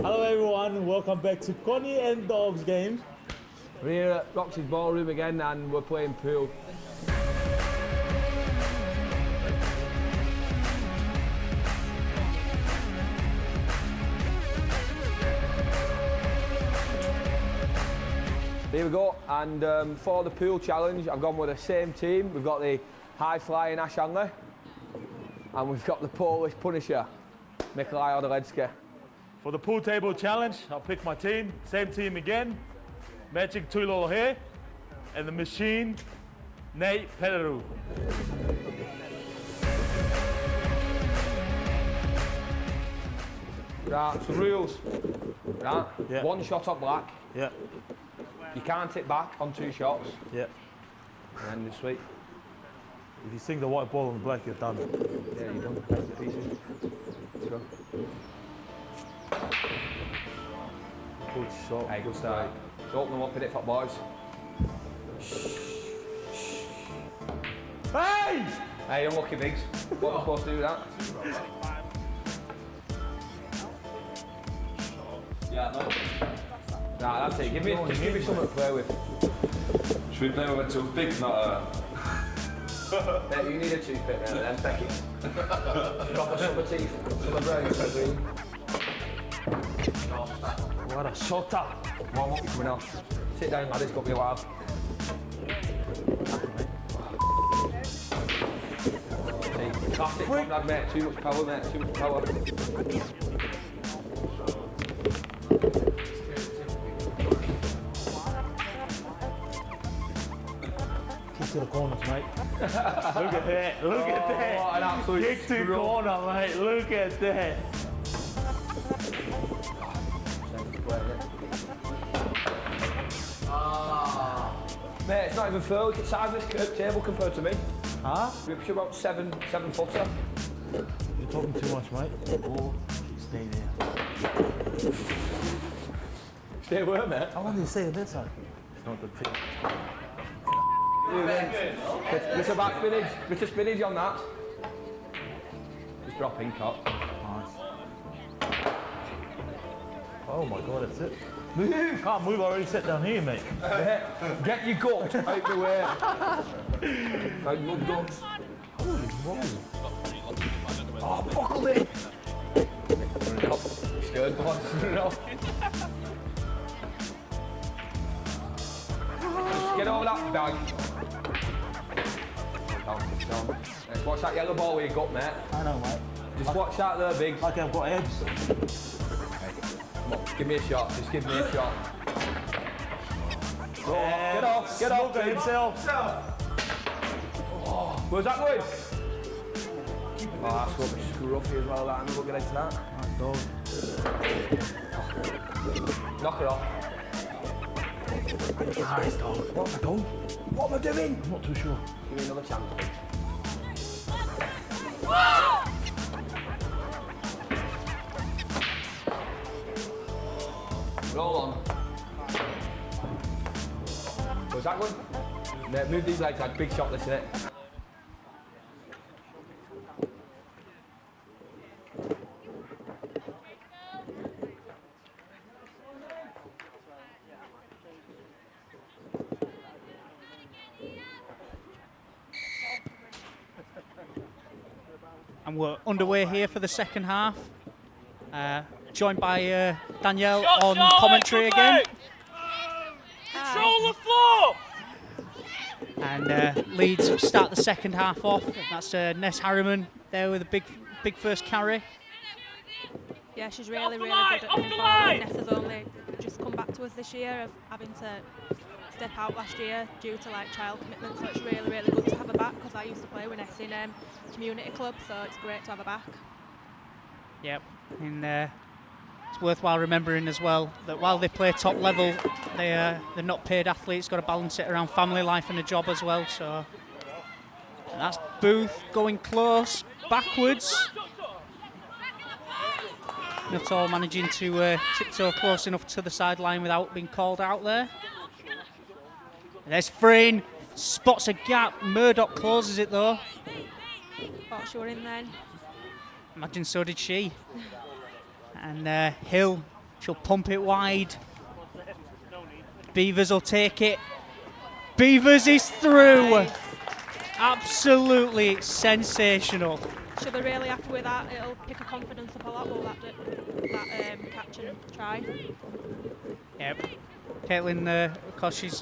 Hello everyone, welcome back to Connie and Dogs games. We're here at Roxy's Ballroom again and we're playing pool. Here we go, and for the pool challenge I've gone with the same team. We've got the high flying Ash Hanley and we've got the Polish Punisher, Mikolaj Odelecki. For the pool table challenge, I'll pick my team, same team again. Magic Tulol here, and the machine, Nate Petteru. Right, so rules. Right, Yeah. one shot on black. Yeah, You can't hit back on 2 shots. yeah. And then sweet. If you sink the white ball on the black, you're done. Yeah, you're done. Back to pieces. Let's go. Good shot. Hey, good start. So open them up in it for boys. Hey! Hey, unlucky Biggs. What am I supposed to do with that? Yeah, no. Nah, that's it. Give me something to play with. Should we play with a toothpick, not a... Mate, you need a toothpick now, then, Becky. Proper summer teeth, summer brown, summer green. What a shotter. Warm up, you're coming off. Sit down, lad, it's got to be a while. See, classic Conrad, mate. Too much power, mate. Too much power. Kick to the corners, mate. Look at that. Look at that. What an absolute Kick to screw. corner, mate. Look at that. Mate, it's not even fair. Look at the size of this table compared to me. Huh? We're about 7 footer. You're talking too much, mate. Oh, stay there. Stay where, mate? How long did you stay on that side? It's not the pick. There's a back spinach. Bit of spinach on that. Just drop in, cop. Nice. Oh my god, that's it. Move! Can't move, I already sat down here, mate. Get your gut out the way. Out your gut. Oh, buckled in. Run it off. Scared, boys. Run it off. Just get over that bag. Down. Let's watch that yellow ball with your gut, mate. I know, mate. Just watch that there, Biggs. Like I've got abs. Come on, give me a shot. Just give me a shot. Get off, Look at Biggs. himself. Oh, where's that going? Oh, that's got me scruffy as well, that. I'm looking into that. Nice dog. Knock it off. Nice dog. What have I done? What am I doing? I'm not too sure. Give me another chance. Roll on. Where's that going? Mate, move these legs, like big shot this, innit? And we're underway here for the second half. Joined by Danielle on commentary again. Control the floor! And Leeds start the second half off. That's Ness Harriman there with a big first carry. Yeah, she's really, really line, good at off getting the forward. line. Nessa's only just come back to us this year of having to step out last year due to like child commitments, so it's really, really good to have her back because I used to play with Ness in community club, so it's great to have her back. Yep, and it's worthwhile remembering as well that while they play top level, they're not paid athletes. Got to balance it around family life and a job as well. So and that's Booth going close backwards. Nuttall managing to tiptoe close enough to the sideline without being called out there. And there's Freen, spots a gap. Murdoch closes it though. Thought she were in then. Imagine so did she. And Hill, she'll pump it wide. Beavers will take it. Beavers is through. Nice. Absolutely sensational. She'll be really happy with that. It'll pick her confidence up a lot, will that catch and try. Yep. Caitlin, of course, she's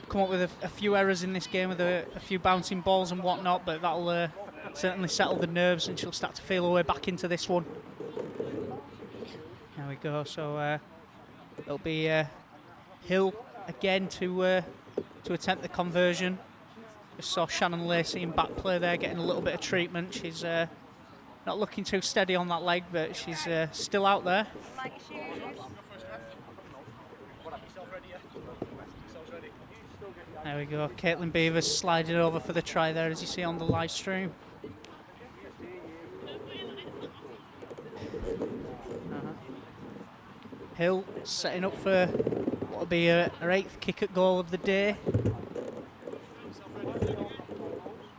come up with a few errors in this game with a few bouncing balls and whatnot, but that'll certainly settle the nerves and she'll start to feel her way back into this one. There we go. So it'll be Hill again to attempt the conversion. Just saw Shannon Lacey in back play there getting a little bit of treatment. She's not looking too steady on that leg, but she's still out there. There we go. Caitlin Beavers sliding over for the try there, as you see on the live stream. Hill setting up for what will be her 8th kick at goal of the day.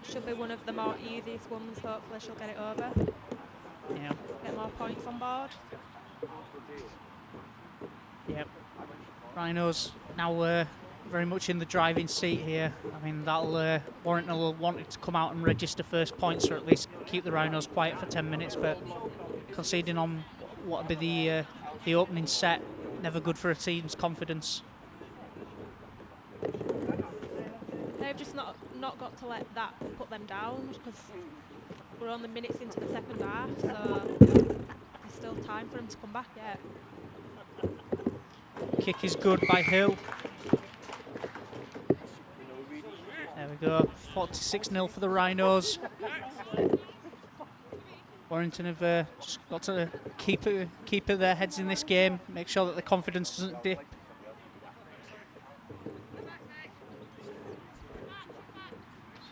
Should be one of the more easiest ones. Hopefully she'll get it over. Yeah. Get more points on board. Yep. Rhinos now very much in the driving seat here. I mean, that'll Warrington will want it to come out and register first points, or at least keep the Rhinos quiet for 10 minutes. But conceding on what would be the opening set, never good for a team's confidence. They've just not got to let that put them down, because we're only minutes into the second half, so there's still time for them to come back yet. Kick is good by Hill. There we go, 46-0 for the Rhinos. Warrington have just got to keep their heads in this game, make sure that the confidence doesn't dip.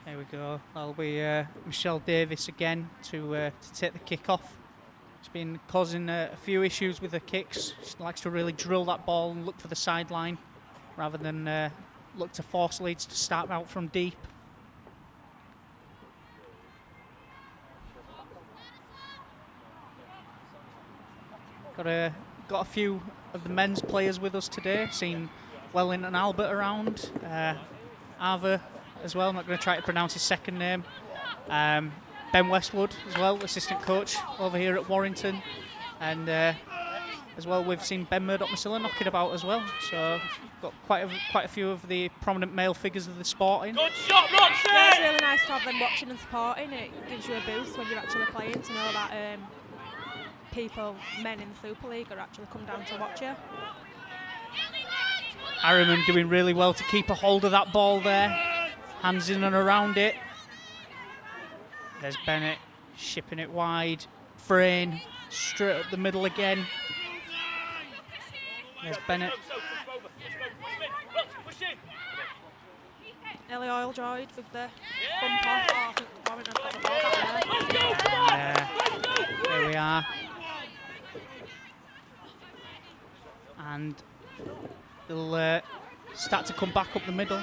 There we go. That'll be Michelle Davis again to take the kick off. She's been causing a few issues with her kicks. She likes to really drill that ball and look for the sideline rather than look to force Leeds to start out from deep. Got a few of the men's players with us today. Seen Welling and Albert around. Ava as well. I'm not going to try to pronounce his second name. Ben Westwood as well, assistant coach over here at Warrington, and as well we've seen Ben Murdoch-Masilla knocking about as well. So got quite a few of the prominent male figures of the sport in. Good shot, Roxy! Yeah, it's really nice to have them watching and supporting. It gives you a boost when you're actually playing, to know that people, men in the Super League, are actually come down to watch you. Harriman doing really well to keep a hold of that ball there. Hands in and around it. There's Bennett shipping it wide. Frayne straight up the middle again. There's Bennett. Ellie Oildroyd with the bump off. Oh, I think Warrington's got the ball back there. There we are. And they'll start to come back up the middle.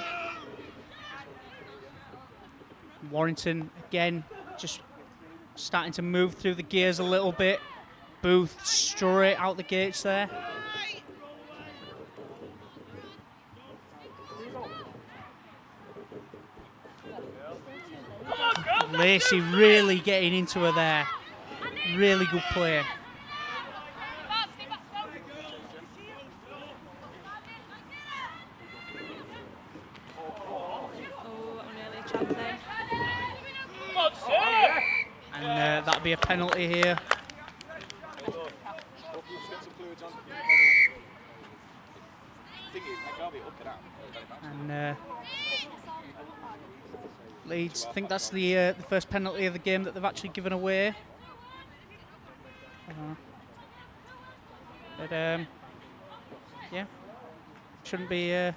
Warrington again just starting to move through the gears a little bit. Booth straight out the gates there. Lacey really getting into her there. Really good play. And that'll be a penalty here. And Leeds, I think that's the first penalty of the game that they've actually given away. But yeah, shouldn't be.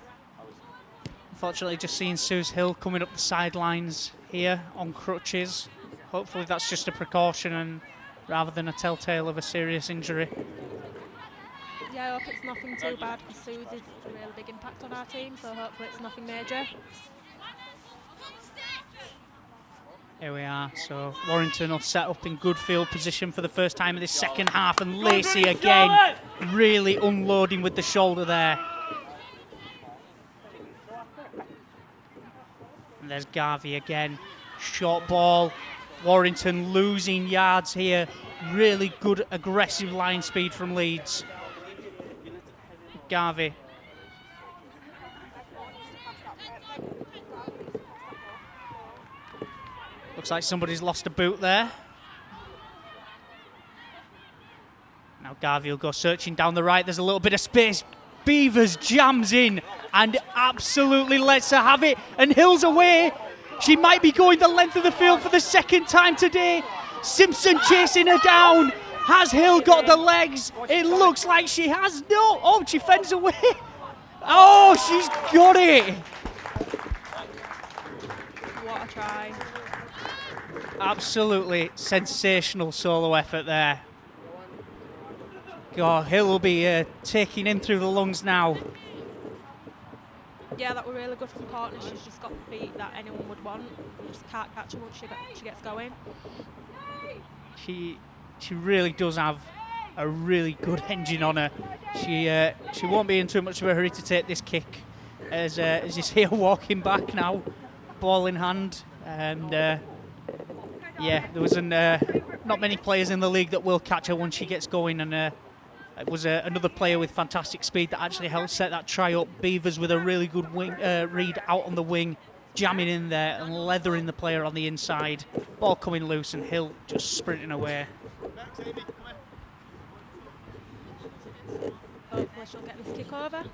Unfortunately, just seeing Suze Hill coming up the sidelines here on crutches. Hopefully that's just a precaution and rather than a telltale of a serious injury. Yeah, I hope it's nothing too bad, because Suze is a really big impact on our team, so hopefully it's nothing major. Here we are, so Warrington will set up in good field position for the first time in this second half, and Lacey again really unloading with the shoulder there. And there's Garvey again, short ball. Warrington losing yards here. Really good aggressive line speed from Leeds. Garvey. Looks like somebody's lost a boot there. Now Garvey will go searching down the right. There's a little bit of space. Beavers jams in and absolutely lets her have it. And Hill's away. She might be going the length of the field for the second time today. Simpson chasing her down. Has Hill got the legs? It looks like she has. No. Oh, she fends away. Oh, she's got it. What a try. Absolutely sensational solo effort there. God, Hill will be taking in through the lungs now. Yeah, that were really good from Courtney. She's just got the beat that anyone would want. You just can't catch her once she gets going. She really does have a really good engine on her. She won't be in too much of a hurry to take this kick, as you see her walking back now, ball in hand, and yeah, there was not many players in the league that will catch her once she gets going, and it was another player with fantastic speed that actually helped set that try up. Beavers with a really good wing, read out on the wing, jamming in there and leathering the player on the inside. Ball coming loose and Hill just sprinting away. Hopefully she'll get this kick over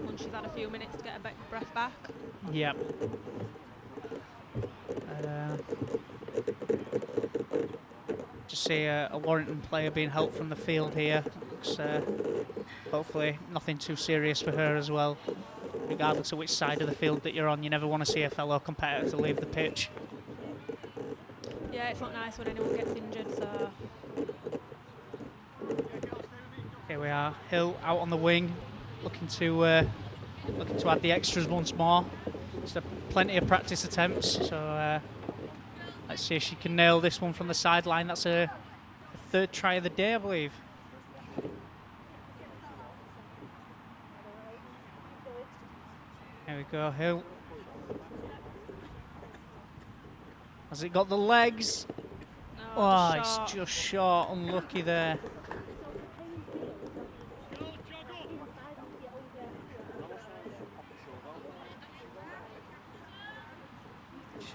once she's had a few minutes to get her breath back. Yep. Just see a Warrington player being helped from the field here. Looks hopefully nothing too serious for her as well. Regardless of which side of the field that you're on, you never want to see a fellow competitor to leave the pitch. Yeah, it's not nice when anyone gets injured, so... Here we are, Hill out on the wing, looking to add the extras once more. Just plenty of practice attempts, so let's see if she can nail this one from the sideline. That's a third try of the day, I believe. Here we go, Hill. Has it got the legs? No, Oh, just it's just short, unlucky there.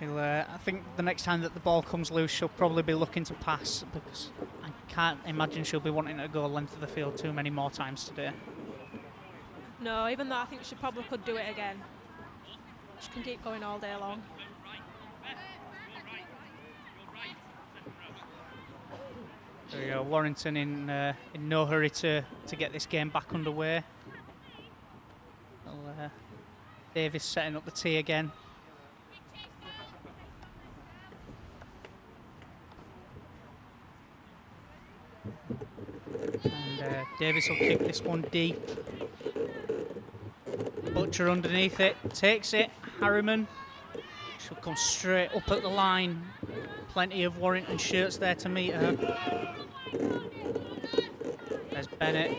I think the next time that the ball comes loose, she'll probably be looking to pass, because I can't imagine she'll be wanting to go length of the field too many more times today. No, even though I think she probably could do it again. She can keep going all day long. There we go, Warrington in no hurry to get this game back underway. Well, Davis setting up the tee again. And Davis will kick this one deep. Butcher underneath it, takes it. Harriman, she'll come straight up at the line. Plenty of Warrington shirts there to meet her. There's Bennett.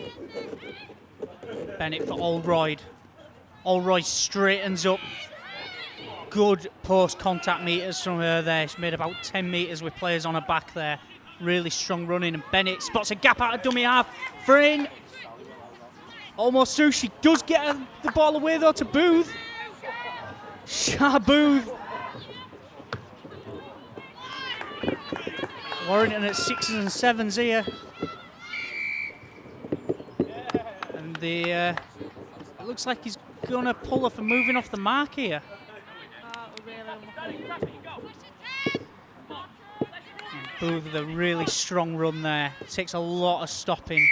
Bennett for Allroyd. Allroyd straightens up. Good post-contact meters from her there. She made about 10 metres with players on her back there. Really strong running, and Bennett spots a gap out of dummy half. Frayne almost through. She does get the ball away though to Booth. Booth. Warrington at 6s and 7s here. And it looks like he's gonna pull her for moving off the mark here. Booth with a really strong run there. Takes a lot of stopping.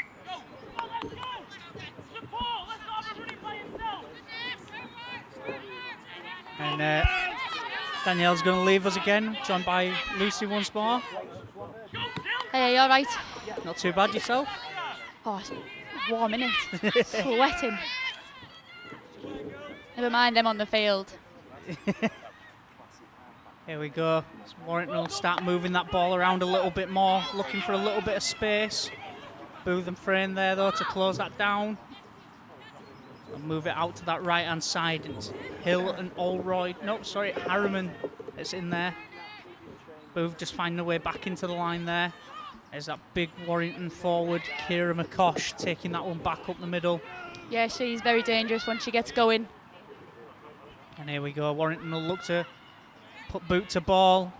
And Danielle's going to leave us again, joined by Lucy once more. Hey, are you all right? Not too bad yourself? Oh, it's warm, innit? Sweating. Never mind them on the field. Here we go. Warrington will start moving that ball around a little bit more, looking for a little bit of space. Booth and Frayne there though to close that down. And move it out to that right-hand side. It's Hill and Allroyd. Nope, sorry, Harriman. It's in there. Booth just finding a way back into the line there. There's that big Warrington forward, Kira McCosh, taking that one back up the middle. Yeah, she's very dangerous when she gets going. And here we go. Warrington will look to put boot to ball.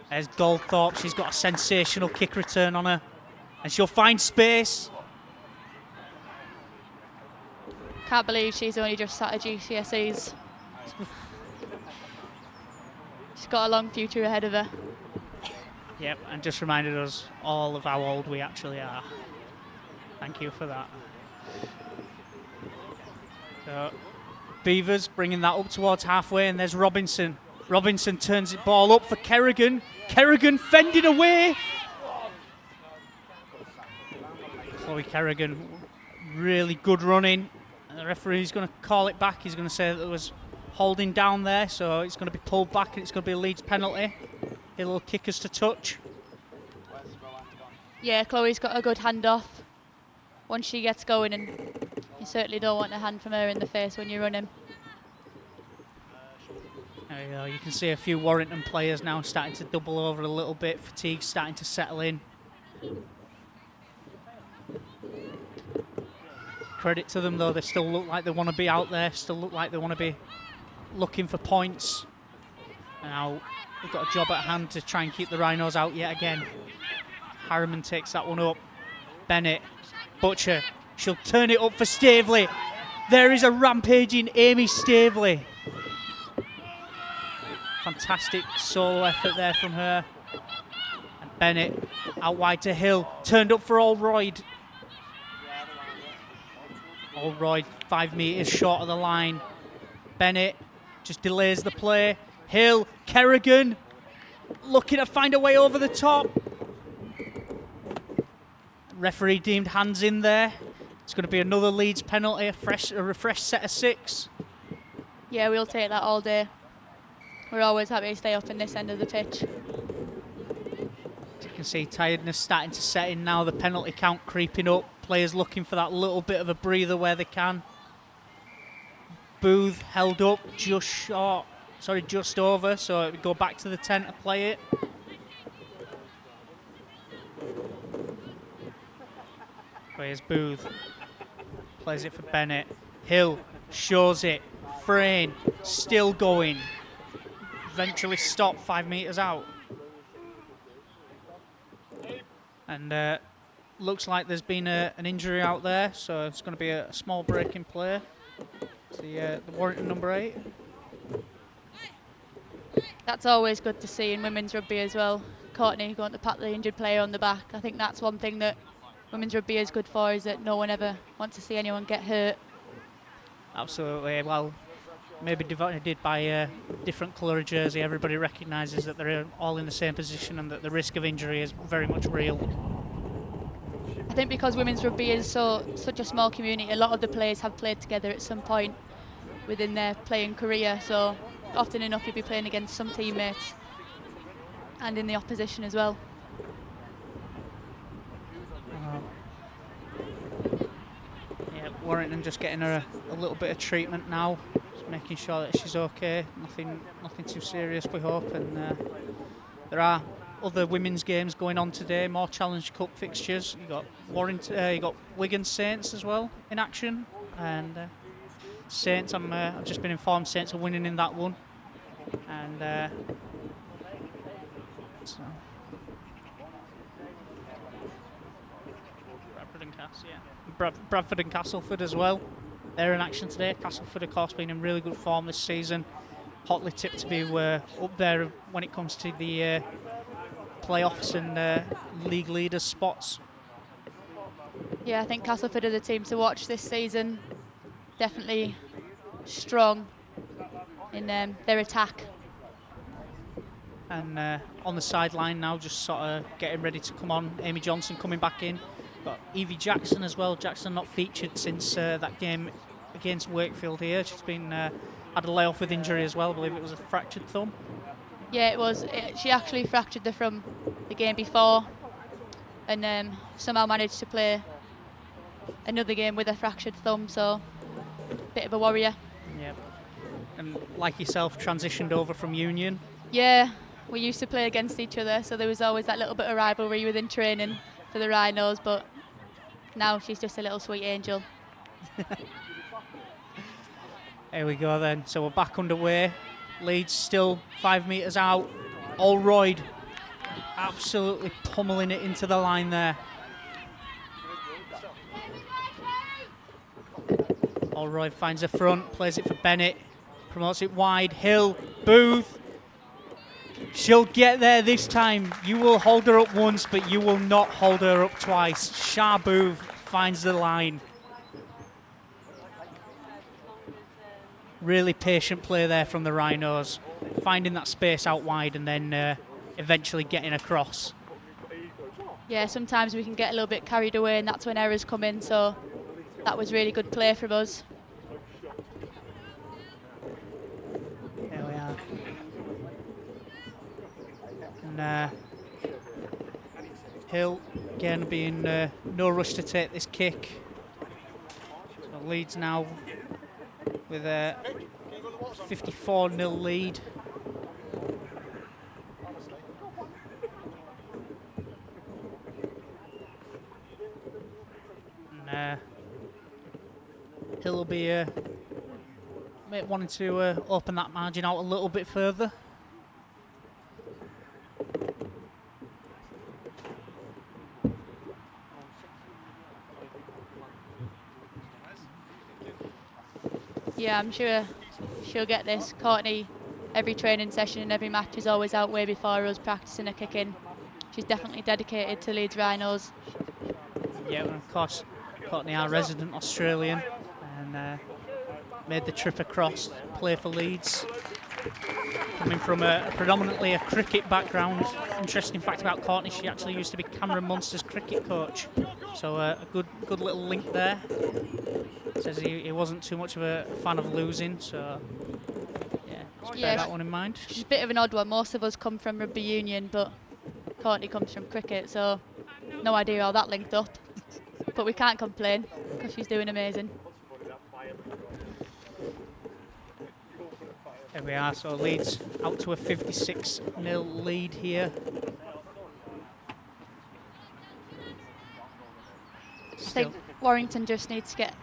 There's Goldthorpe. She's got a sensational kick return on her. And she'll find space. Can't believe she's only just sat at GCSEs. She's got a long future ahead of her. Yep, and just reminded us all of how old we actually are. Thank you for that. So, Beavers bringing that up towards halfway, and there's Robinson. Robinson turns the ball up for Kerrigan. Kerrigan fending away. Chloe Kerrigan, really good running. And the referee's going to call it back. He's going to say that there was holding down there, so it's going to be pulled back and it's going to be a Leeds penalty. He'll kick us to touch. Yeah, Chloe's got a good handoff once she gets going, and you certainly don't want a hand from her in the face when you're running. There you go. You can see a few Warrington players now starting to double over a little bit. Fatigue starting to settle in. Credit to them though, they still look like they want to be out there, still look like they want to be looking for points. Now we've got a job at hand to try and keep the Rhinos out yet again. Harriman takes that one up. Bennett, Butcher, she'll turn it up for Staveley. There is a rampaging Amy Staveley. Fantastic solo effort there from her. And Bennett out wide to Hill, turned up for Allroyd. Allroyd 5 metres short of the line. Bennett just delays the play. Hill, Kerrigan looking to find a way over the top. Referee deemed hands in there. It's going to be another Leeds penalty, a refreshed set of 6. Yeah, we'll take that all day. We're always happy to stay up in this end of the pitch. As you can see, tiredness starting to set in now. The penalty count creeping up. Players looking for that little bit of a breather where they can. Booth held up just short. Sorry, just over. So it would go back to the 10 to play it. Here's Booth. Plays it for Bennett. Hill shows it. Frayne still going. Eventually stopped 5 metres out. And looks like there's been an injury out there, so it's going to be a small break in play. It's the Warrington number 8. That's always good to see in women's rugby as well. Courtney going to pat the injured player on the back. I think that's one thing that women's rugby is good for, is that no one ever wants to see anyone get hurt. Absolutely. Well, maybe divided by a different colour of jersey, everybody recognises that they're all in the same position and that the risk of injury is very much real. I think because women's rugby is such a small community, a lot of the players have played together at some point within their playing career, so often enough you'll be playing against some teammates and in the opposition as well. Yeah, Warrington just getting her a little bit of treatment now, just making sure that she's okay. Nothing too serious, we hope. And there are other women's games going on today, more Challenge Cup fixtures. You got Warrington, you got Wigan Saints as well in action, and Saints. I've just been informed Saints are winning in that one, and so Bradford and Castleford as well. They're in action today. Castleford, of course, been in really good form this season. Hotly tipped to be up there when it comes to the playoffs and league leaders spots. Yeah, I think Castleford are the team to watch this season. Definitely strong in their attack. And on the sideline now, just sort of getting ready to come on. Amy Johnson coming back in. Got Evie Jackson as well. Jackson not featured since that game against Wakefield here. She's been had a layoff with injury as well. I believe it was a fractured thumb. Yeah, it was. She actually fractured the thumb the game before, and somehow managed to play another game with a fractured thumb. So, bit of a warrior. Yeah. And like yourself, transitioned over from Union. Yeah, we used to play against each other, so there was always that little bit of rivalry within training for the Rhinos. But now she's just a little sweet angel. There we go then. So we're back underway. Leeds still 5 metres out. Allroyd absolutely pummeling it into the line there. Allroyd finds a front, plays it for Bennett, promotes it wide. Hill, Booth. She'll get there this time. You will hold her up once, but you will not hold her up twice. Sharboov finds the line. Really patient play there from the Rhinos, finding that space out wide and then eventually getting across. Yeah, sometimes we can get a little bit carried away and that's when errors come in, so that was really good play from us. There we are. And Hill, again, being no rush to take this kick. So Leeds now with a 54-0 lead. And Hill will be wanting to open that margin out a little bit further. Yeah, I'm sure she'll get this. Courtney, every training session and every match is always out way before us practicing a kick in. She's definitely dedicated to Leeds Rhinos. Yeah, and of course, Courtney, our resident Australian, and made the trip across to play for Leeds. Coming from predominantly a cricket background. Interesting fact about Courtney, she actually used to be Cameron Munster's cricket coach. So a good little link there. Says he wasn't too much of a fan of losing, so yeah, just bear that one in mind. She's a bit of an odd one. Most of us come from rugby union, but Courtney comes from cricket, so no idea how that linked up. But we can't complain because she's doing amazing. There we are, so Leeds out to a 56-0 lead here. I think Warrington just needs to get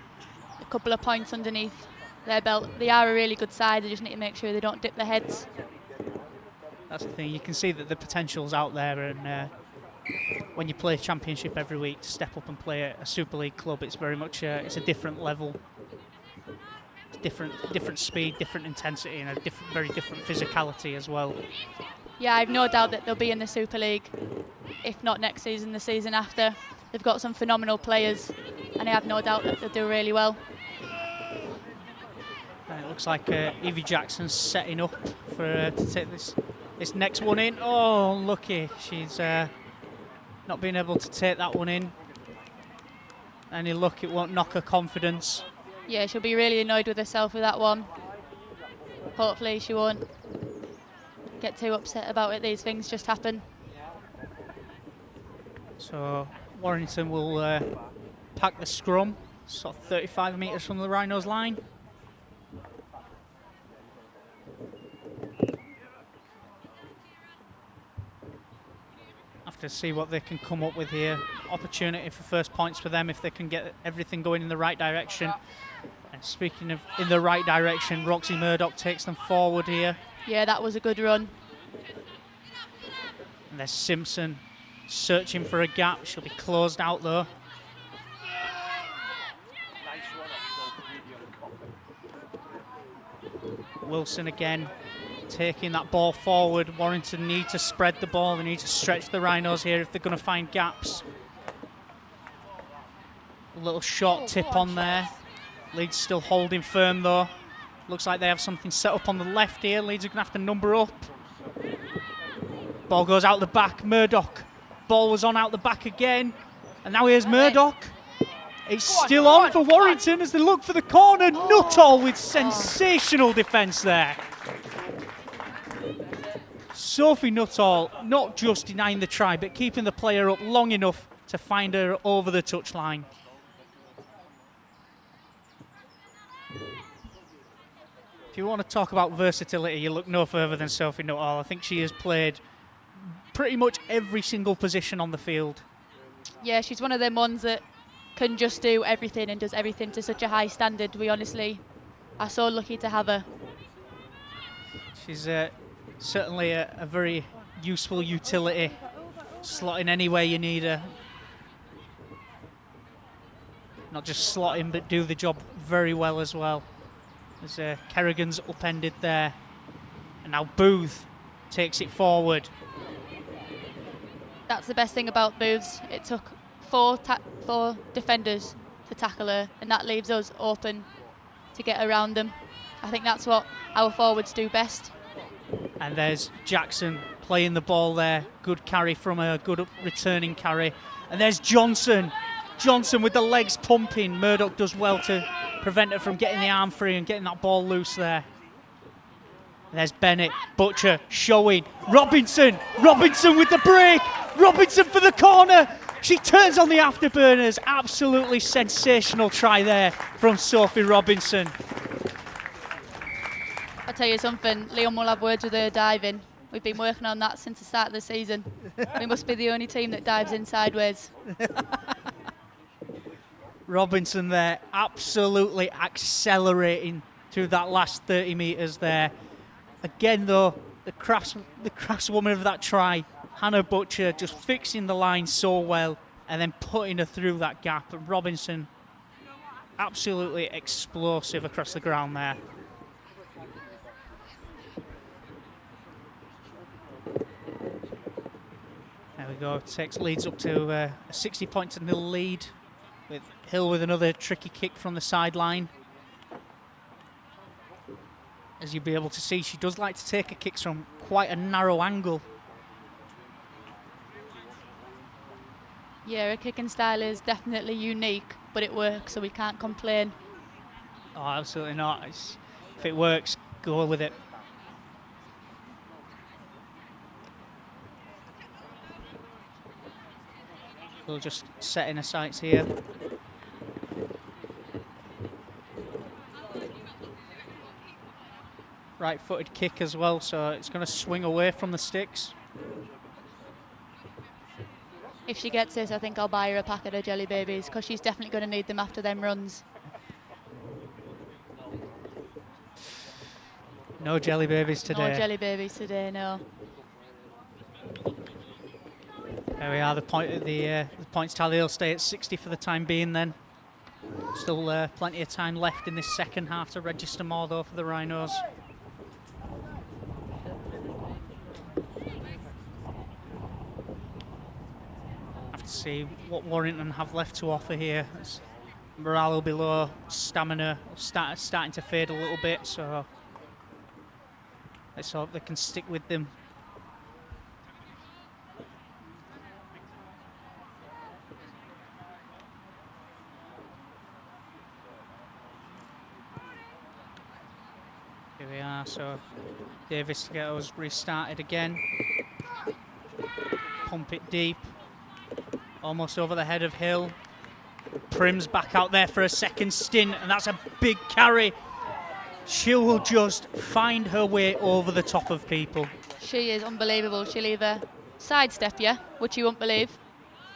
a couple of points underneath their belt. They are a really good side, they just need to make sure they don't dip their heads. That's the thing, you can see that the potential's out there, and when you play Championship every week, to step up and play a Super League club, it's very much it's a different level. Different speed, different intensity, and a very different physicality as well. Yeah, I've no doubt that they'll be in the Super League, if not next season, the season after. They've got some phenomenal players, and I have no doubt that they'll do really well. And it looks like Evie Jackson's setting up for to take this next one in. Oh, unlucky. She's not being able to take that one in. Any luck, it won't knock her confidence. Yeah, she'll be really annoyed with herself with that one. Hopefully she won't get too upset about it. These things just happen. So Warrington will pack the scrum, sort of 35 metres from the Rhinos line. Have to see what they can come up with here. Opportunity for first points for them if they can get everything going in the right direction. And speaking of in the right direction, Roxy Murdoch takes them forward here. Yeah, that was a good run. And there's Simpson searching for a gap. She'll be closed out though. Wilson again taking that ball forward. Warrington need to spread the ball. They need to stretch the Rhinos here if they're going to find gaps. A little short tip on there. Leeds still holding firm though. Looks like they have something set up on the left here. Leeds are going to have to number up. Ball goes out the back. Murdoch. Ball was on out the back again. And now here's Murdoch. It's still on for Warrington as they look for the corner. Nuttall with sensational defence there. Sophie Nuttall not just denying the try, but keeping the player up long enough to find her over the touchline. If you want to talk about versatility, you look no further than Sophie Nuttall. I think she has played pretty much every single position on the field. Yeah, she's one of them ones that can just do everything and does everything to such a high standard. We honestly are so lucky to have her. She's certainly a very useful utility, slotting anywhere you need her. Not just slotting, but do the job very well as well. As Kerrigan's upended there. And now Booth takes it forward. That's the best thing about Booths. It took four defenders to tackle her, and that leaves us open to get around them. I think that's what our forwards do best. And there's Jackson playing the ball there. Good carry from her, good returning carry. And there's Johnson. Johnson with the legs pumping. Murdoch does well to prevent her from getting the arm free and getting that ball loose there. And there's Bennett. Butcher showing. Robinson. Robinson with the break. Robinson for the corner. She turns on the afterburners. Absolutely sensational try there from Sophie Robinson. I'll tell you something, Leon will have words with her diving. We've been working on that since the start of the season. We must be the only team that dives in sideways. Robinson there, absolutely accelerating through that last 30 metres there. Again though, the craftswoman of that try, Hannah Butcher, just fixing the line so well and then putting her through that gap. And Robinson, absolutely explosive across the ground there. There we go, takes Leeds up to a 60-0 lead, with Hill with another tricky kick from the sideline. As you'll be able to see, she does like to take her kicks from quite a narrow angle. Yeah, her kicking style is definitely unique, but it works, so we can't complain. Oh, absolutely not. If it works, go with it. We'll just set in her sights here. Right-footed kick as well, so it's going to swing away from the sticks. If she gets this, I think I'll buy her a packet of Jelly Babies, because she's definitely going to need them after them runs. No Jelly Babies today. No Jelly Babies today, no. There we are, the points tally will stay at 60 for the time being then. Still plenty of time left in this second half to register more though for the Rhinos. Have to see what Warrington have left to offer here. As morale will be low, stamina starting to fade a little bit, so let's hope they can stick with them. Here we are, so Davis to get us restarted again. Pump it deep. Almost over the head of Hill. Prim's back out there for a second stint, and that's a big carry. She will just find her way over the top of people. She is unbelievable. She'll either sidestep you, which you won't believe,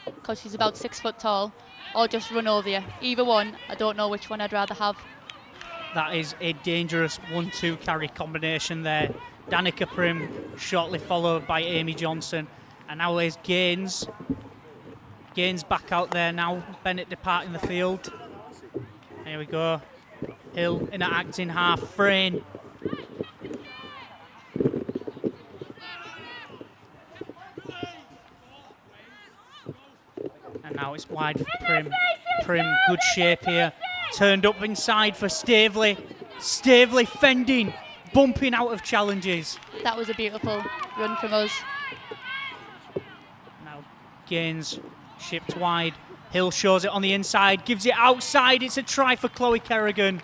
because she's about 6 foot tall, or just run over you. Either one, I don't know which one I'd rather have. That is a dangerous 1-2 carry combination there. Danica Prim shortly followed by Amy Johnson. And now there's Gaines. Gaines back out there now. Bennett departing the field. Here we go. Hill in an acting half. Frayne. And now it's wide for Prim. Prim, good shape here. Turned up inside for Staveley. Staveley fending, bumping out of challenges. That was a beautiful run from us. Now Gaines shipped wide. Hill shows it on the inside, gives it outside. It's a try for Chloe Kerrigan.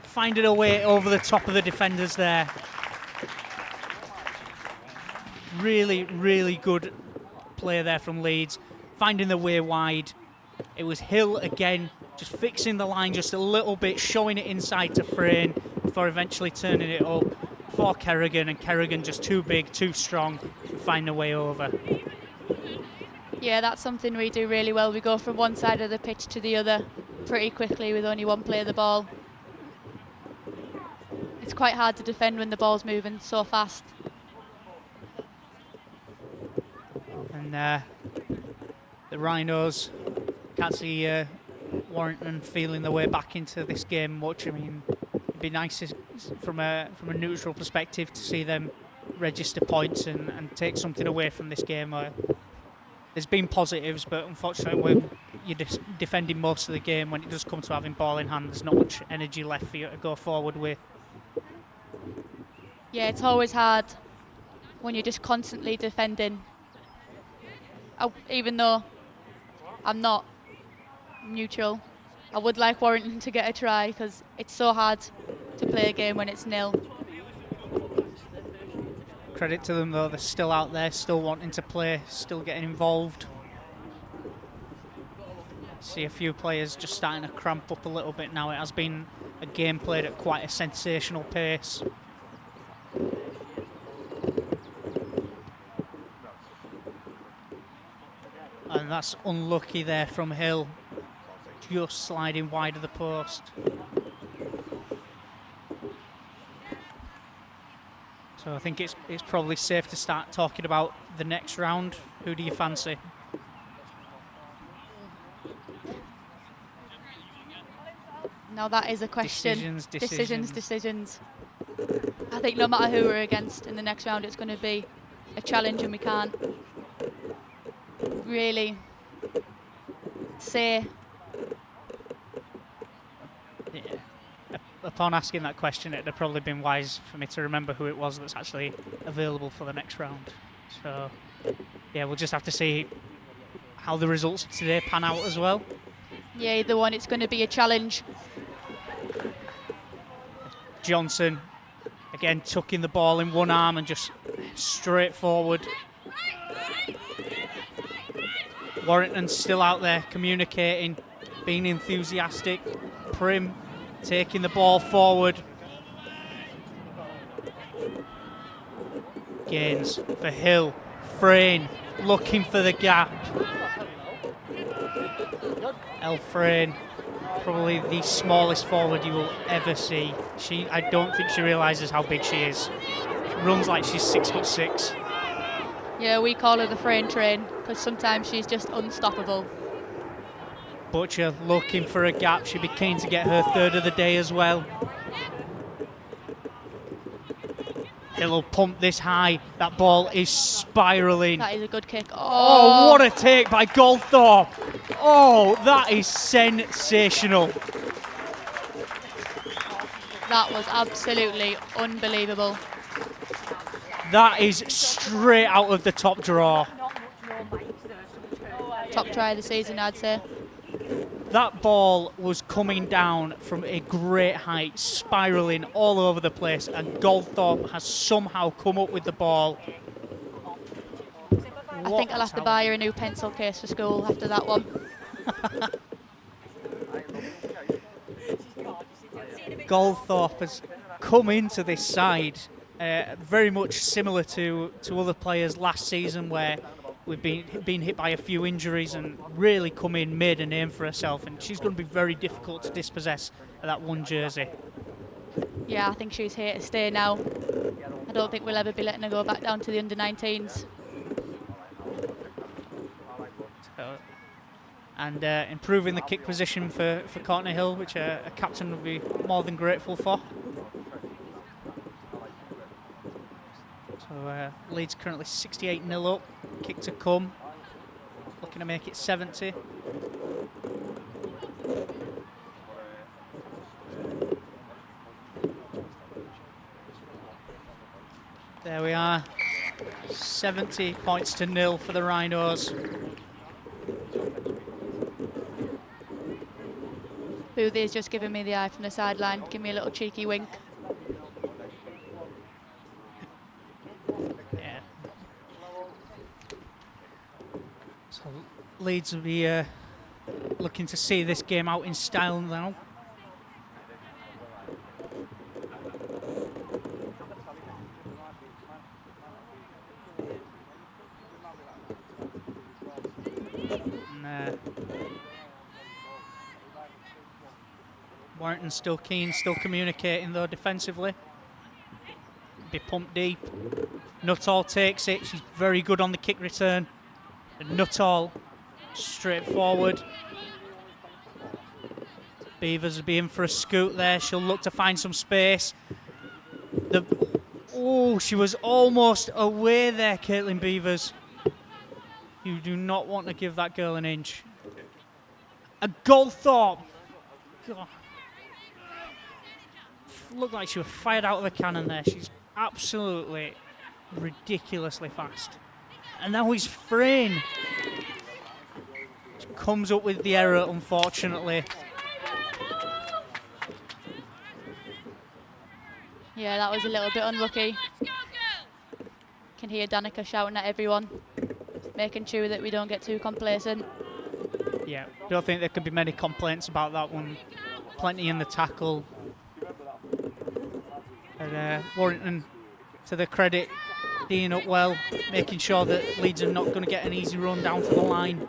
Finding her way over the top of the defenders there. Really, really good play there from Leeds. Finding the way wide. It was Hill again, just fixing the line just a little bit, showing it inside to Frayne before eventually turning it up for Kerrigan, and Kerrigan just too big, too strong to find a way over. Yeah, that's something we do really well. We go from one side of the pitch to the other pretty quickly with only one play of the ball. It's quite hard to defend when the ball's moving so fast. And the Rhinos can't see Warrington feeling their way back into this game much. I mean, it'd be nice from a neutral perspective to see them register points and take something away from this game. There's been positives, but unfortunately when you're defending most of the game, when it does come to having ball in hand, there's not much energy left for you to go forward with. Yeah, it's always hard when you're just constantly defending. Even though I'm not neutral, I would like Warrington to get a try because it's so hard to play a game when it's nil. Credit to them though, they're still out there, still wanting to play, still getting involved. See a few players just starting to cramp up a little bit now. It has been a game played at quite a sensational pace. And that's unlucky there from Hill, just sliding wide of the post. So I think it's probably safe to start talking about the next round. Who do you fancy? Now that is a question. Decisions. I think no matter who we're against in the next round, it's going to be a challenge, and we can't really say. Yeah. Upon asking that question, it'd have probably been wise for me to remember who it was that's actually available for the next round. So, yeah, we'll just have to see how the results of today pan out as well. Yeah, either one, it's going to be a challenge. Johnson, again, tucking the ball in one arm and just straight forward. Warrington's still out there communicating, being enthusiastic. Prim taking the ball forward. Gains for Hill. Frayne looking for the gap. Frayne, probably the smallest forward you will ever see. I don't think she realises how big she is. She runs like she's 6'6". Yeah, we call her the Frayne train because sometimes she's just unstoppable. Butcher looking for a gap. She'd be keen to get her third of the day as well. Hill will pump this high. That ball is spiralling. That is a good kick. Oh, what a take by Goldthorpe. Oh, that is sensational. That was absolutely unbelievable. That is straight out of the top drawer. Top try of the season, I'd say. That ball was coming down from a great height, spiralling all over the place, and Goldthorpe has somehow come up with the ball. I think I'll have to buy her a new pencil case for school after that one. Goldthorpe has come into this side very much similar to other players last season, where we've been hit by a few injuries and really come in, made a name for herself, and she's going to be very difficult to dispossess of that one jersey. Yeah, I think she's here to stay now. I don't think we'll ever be letting her go back down to the under-19s. And improving the kick position for Courtney Hill, which a captain would be more than grateful for. So Leeds currently 68-0 up, kick to come, looking to make it 70. There we are, 70 points to 0 for the Rhinos. Boothy's just giving me the eye from the sideline, give me a little cheeky wink. Yeah. So Leeds will be looking to see this game out in style now. Warrington still keen, still communicating though defensively. Be pumped deep. Nuttall takes it. She's very good on the kick return. And Nuttall straight forward. Beavers will be in for a scoot there. She'll look to find some space. Oh, she was almost away there, Caitlin Beavers. You do not want to give that girl an inch. A Goldthorpe. God. Looked like she was fired out of a cannon there. She's absolutely ridiculously fast. And now he's Frayne. Comes up with the error, unfortunately. Yeah, that was a little bit unlucky. Can hear Danica shouting at everyone, making sure that we don't get too complacent. Yeah, don't think there can be many complaints about that one. Plenty in the tackle. And Warrington, to their credit, D'ing up well, making sure that Leeds are not going to get an easy run down to the line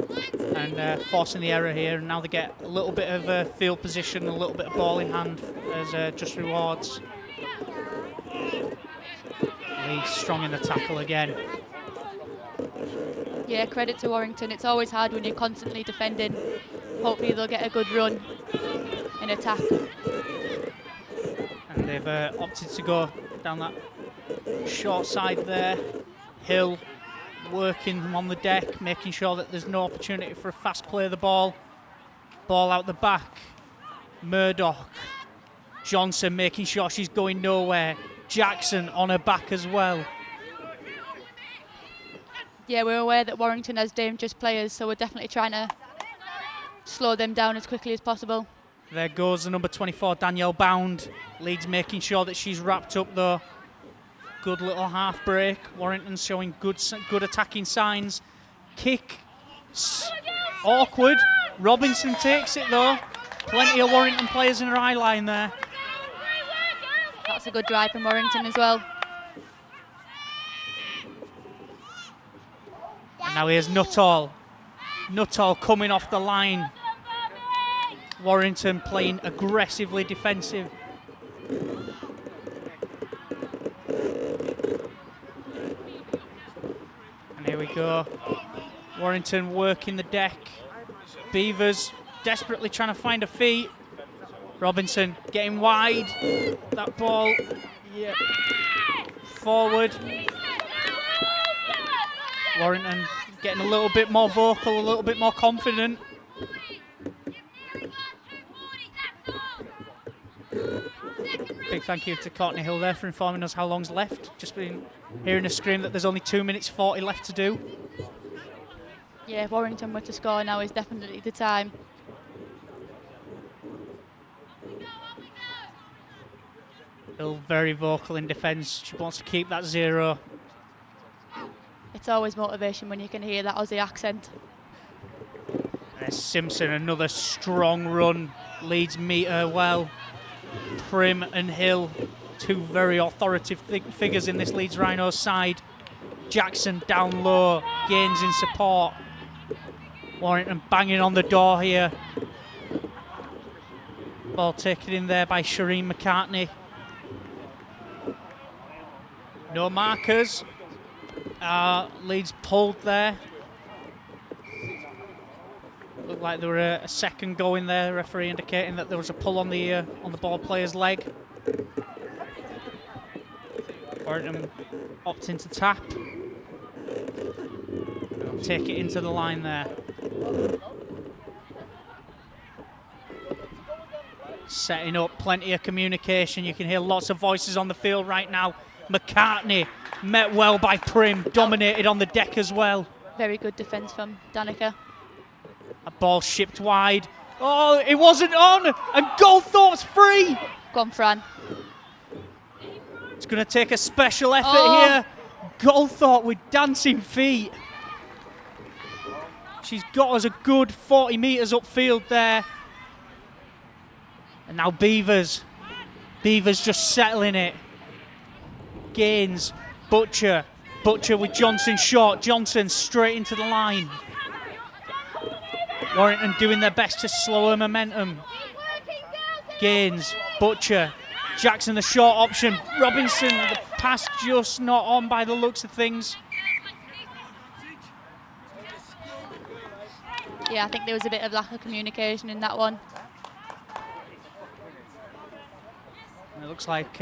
and forcing the error here. And now they get a little bit of field position, a little bit of ball in hand as just rewards. Leeds strong in the tackle again. Yeah, credit to Warrington. It's always hard when you're constantly defending. Hopefully they'll get a good run in attack. And they've opted to go down that short side there. Hill working on the deck, making sure that there's no opportunity for a fast play of the ball. Ball out the back. Murdoch. Johnson making sure she's going nowhere. Jackson on her back as well. Yeah, we're aware that Warrington has dangerous players, so we're definitely trying to slow them down as quickly as possible. There goes the number 24, Danielle Bound. Leeds making sure that she's wrapped up though. Good little half break. Warrington showing good attacking signs. Kick. Awkward. Robinson takes it though. Plenty of Warrington players in her eye line there. That's a good drive from Warrington as well. And now here's Nuttall. Nuttall coming off the line. Warrington playing aggressively defensive. And here we go. Warrington working the deck. Beavers desperately trying to find a feet. Robinson getting wide. That ball, yeah, forward. Warrington getting a little bit more vocal, a little bit more confident. Big thank you to Courtney Hill there for informing us how long's left. Just been hearing a scream that there's only 2 minutes 40 left to do. Yeah, if Warrington were to score now is definitely the time. Hill very vocal in defence. She wants to keep that 0. It's always motivation when you can hear that Aussie accent. There's Simpson, another strong run. Leeds meet her well. Prim and Hill, two very authoritative figures in this Leeds Rhinos side. Jackson down low, Gaines in support. Warrington banging on the door here. Ball taken in there by Shireen McCartney. No markers. Leeds pulled there. Looked like there were a second going there. Referee indicating that there was a pull on the ball player's leg. Warrington opting to tap. Take it into the line there. Setting up, plenty of communication. You can hear lots of voices on the field right now. McCartney met well by Prim, dominated on the deck as well. Very good defence from Danica. A ball shipped wide. Oh, it wasn't on, and Goldthorpe's free. Go on, Fran. It's going to take a special effort here. Goldthorpe with dancing feet. She's got us a good 40 metres upfield there. And now Beavers. Beavers just settling it. Gaines, Butcher. Butcher with Johnson short. Johnson straight into the line. Warrington doing their best to slow her momentum. Gaines, Butcher. Jackson the short option. Robinson, the pass just not on by the looks of things. Yeah, I think there was a bit of lack of communication in that one. And it looks like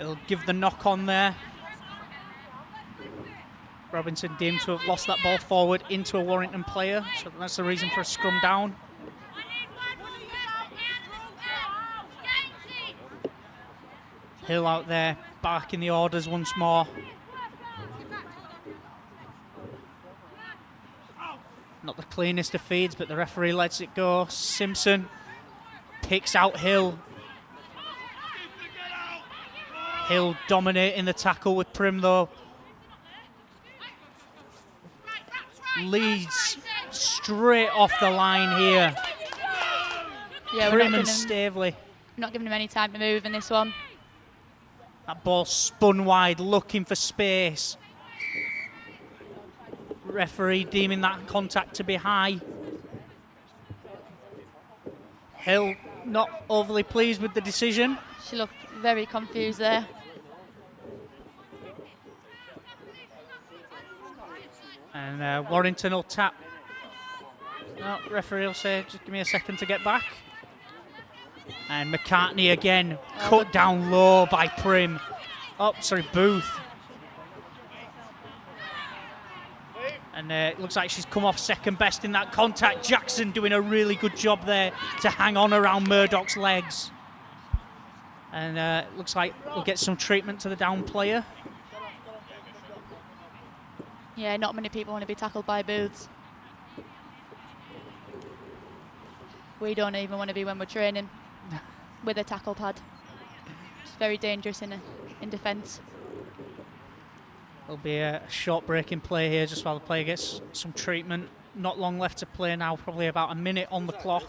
It'll give the knock on there. Robinson deemed to have lost that ball forward into a Warrington player, so that's the reason for a scrum down. Hill out there, barking the orders once more. Not the cleanest of feeds, but the referee lets it go. Simpson picks out Hill. Hill dominating the tackle with Prim though. Leeds straight off the line here. Yeah, Prim and Staveley. Not giving him any time to move in this one. That ball spun wide, looking for space. Referee deeming that contact to be high. Hill not overly pleased with the decision. She looked very confused there. And Warrington will tap. No, referee will say, just give me a second to get back. And McCartney again, cut down low by Prim. Oh, sorry, Booth. And it looks like she's come off second best in that contact. Jackson doing a really good job there to hang on around Murdoch's legs. And it looks like we'll get some treatment to the down player. Yeah, not many people want to be tackled by Booths. We don't even want to be when we're training with a tackle pad. It's very dangerous in defence. There'll be a short break in play here just while the player gets some treatment. Not long left to play now, probably about a minute on the clock.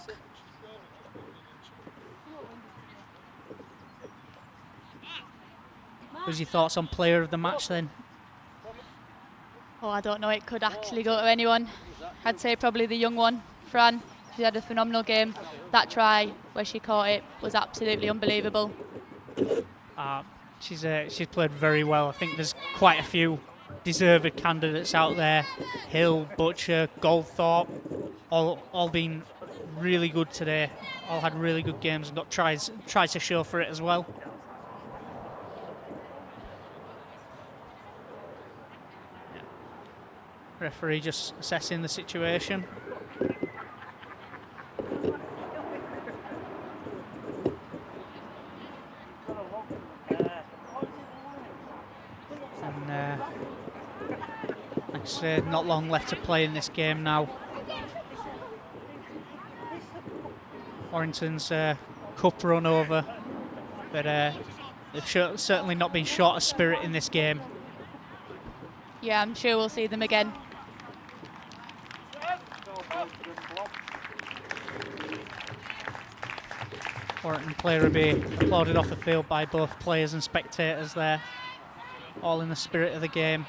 What's your thoughts on player of the match then? Oh, I don't know, it could actually go to anyone. I'd say probably the young one, Fran. She had a phenomenal game. That try where she caught it was absolutely unbelievable. She's played very well. I think there's quite a few deserved candidates out there. Hill, Butcher, Goldthorpe, all been really good today. All had really good games and got tries to show for it as well. Yeah. Referee just assessing the situation. Like I said, not long left to play in this game now. Warrington's cup run over, but they've certainly not been short of spirit in this game. Yeah, I'm sure we'll see them again. Warrington player will be applauded off the field by both players and spectators there, all in the spirit of the game.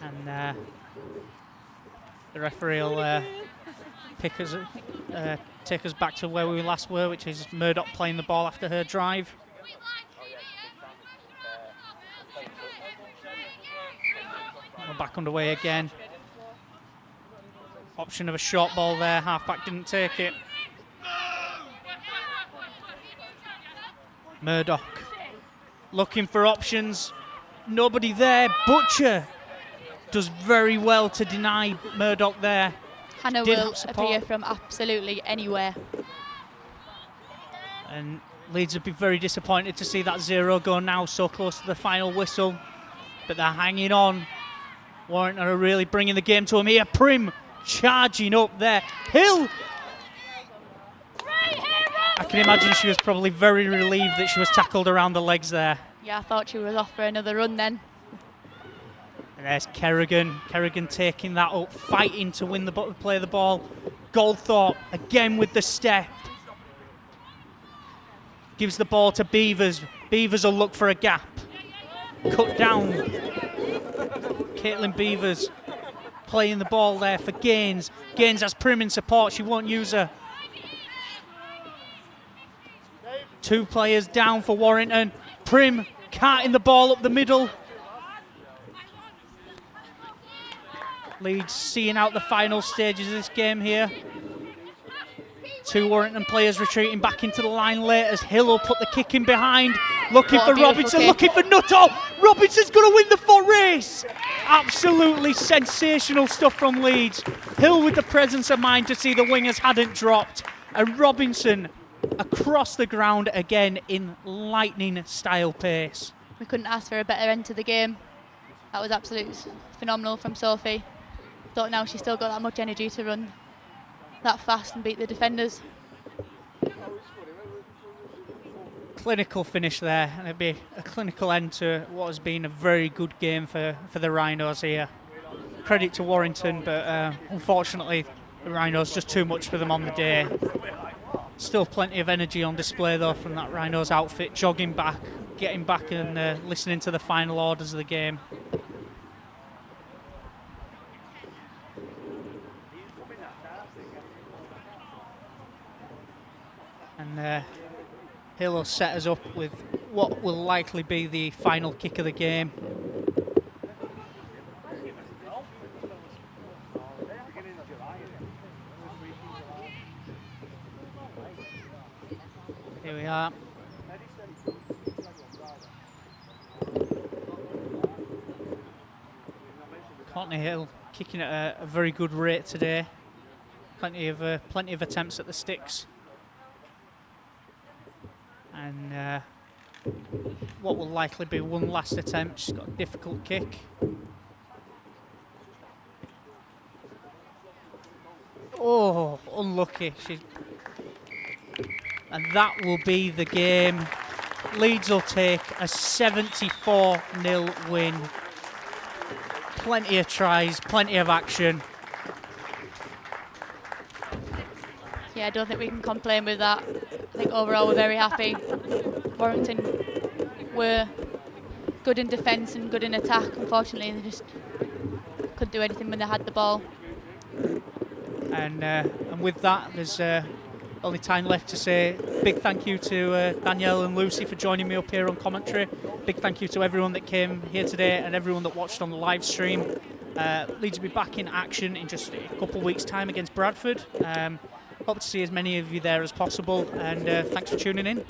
And the referee will take us back to where we last were, which is Murdoch playing the ball after her drive. We're back underway again. Option of a short ball there, halfback didn't take it. Murdoch looking for options, nobody there. Butcher does very well to deny Murdoch there. Hannah will appear from absolutely anywhere. And Leeds would be very disappointed to see that 0 go now, so close to the final whistle. But they're hanging on. Warrington are really bringing the game to them here. Prim charging up there. Hill! I can imagine she was probably very relieved that she was tackled around the legs there. Yeah, I thought she was off for another run then. And there's Kerrigan. Kerrigan taking that up, fighting to win the play of the ball. Goldthorpe again with the step. Gives the ball to Beavers. Beavers will look for a gap. Cut down. Caitlin Beavers playing the ball there for Gaines. Gaines has Prim in support. She won't use her. 2 players down for Warrington. Prim carting the ball up the middle. Leeds seeing out the final stages of this game here. Two Warrington players retreating back into the line late as Hill will put the kick in behind. Looking What a for beautiful Robinson, kick. looking for Nuttall. Robinson's going to win the foot race. Absolutely sensational stuff from Leeds. Hill with the presence of mind to see the wingers hadn't dropped. And Robinson across the ground again in lightning style pace. We couldn't ask for a better end to the game. That was absolutely phenomenal from Sophie. Don't know she's still got that much energy to run that fast and beat the defenders. Clinical finish there, and it'd be a clinical end to what has been a very good game for the Rhinos here. Credit to Warrington, but unfortunately the Rhinos just too much for them on the day. Still plenty of energy on display though from that Rhinos outfit, jogging back, getting back and listening to the final orders of the game. And Hill will set us up with what will likely be the final kick of the game. Here we are. Courtney Hill kicking at a very good rate today. Plenty of attempts at the sticks. And what will likely be one last attempt. She's got a difficult kick. Oh, unlucky. And that will be the game. Leeds will take a 74-0 win. Plenty of tries, plenty of action. Yeah, I don't think we can complain with that. I think overall we're very happy. Warrington were good in defence and good in attack. Unfortunately, they just couldn't do anything when they had the ball. And with that, there's only time left to say big thank you to Danielle and Lucy for joining me up here on commentary. Big thank you to everyone that came here today and everyone that watched on the live stream. Leeds will be back in action in just a couple of weeks' time against Bradford. Hope to see as many of you there as possible, and thanks for tuning in.